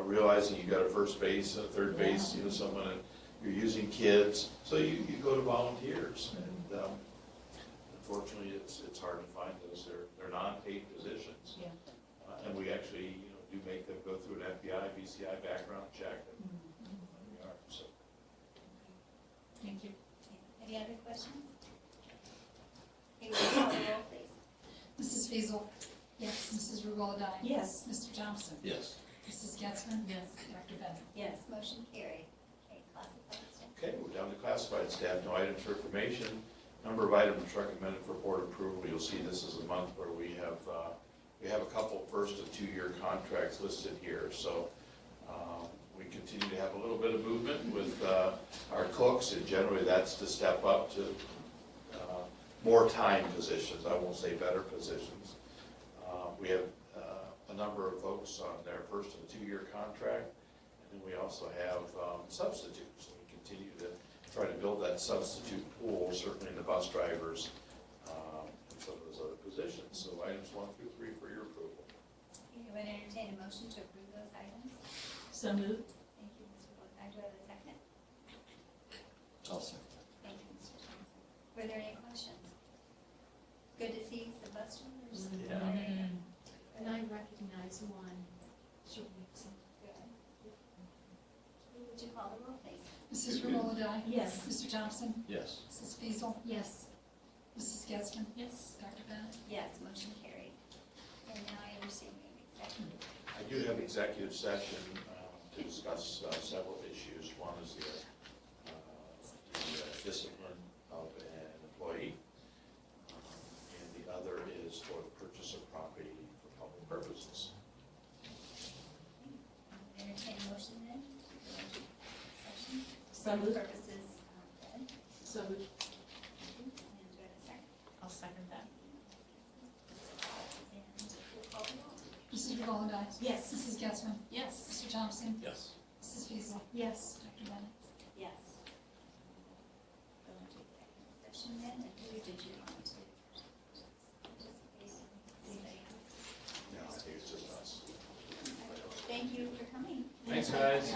realizing you got a first base and a third base, someone, and you're using kids. So you go to volunteers. And unfortunately, it's hard to find those. They're non-paid positions. Yeah. And we actually, do make them go through an FBI, BCI background check. And we are, so. Thank you. Any other questions? Okay, will you call the roll, please? Mrs. Fiesel, Yes. Mrs. Regola-Dye. Yes. Mr. Thompson, Yes. Mrs. Getzmann. Yes. Dr. Bennett. Yes, motion carried. Okay, classified staff. Okay, we're down to classified staff. No items for information. Number of items recommended for board approval. You'll see this is a month where we have a couple first and 2-year contracts listed here. So we continue to have a little bit of movement with our cooks, and generally that's to step up to more time positions. I won't say better positions. We have a number of folks on their first and 2-year contract, and then we also have substitutes. We continue to try to build that substitute pool, certainly in the bus drivers, and some of those other positions. So items 1 through 3 for your approval. Okay, I would entertain a motion to approve those items. So moved. Thank you, Mr. Wilk. Do I have a second? I'll second. Thank you, Mr. Johnson. Were there any questions? Good to see the bus drivers. Yeah. And I recognize one. She'll make some. Would you call the roll, please? Mrs. Regola-Dye. Yes. Mr. Thompson, Yes. Mrs. Fiesel, Yes. Mrs. Getzmann, Yes. Dr. Bennett. Yes, motion carried. And now I understand we have executive. I do have executive session to discuss several issues. One is the discipline of an employee, and the other is for the purchase of property for public purposes. Entertain a motion then? Session. So moved. Purposes, then. So moved. And do I have a second? I'll second that. And we'll call the roll. Mrs. Regola-Dye. Yes. Mrs. Getzmann, Yes. Mr. Thompson, Yes. Mrs. Fiesel, Yes. Dr. Bennett. Yes. Go into executive session then, and who did you want to? Anybody else? No, I think it's just us. Thank you for coming. Thanks, guys.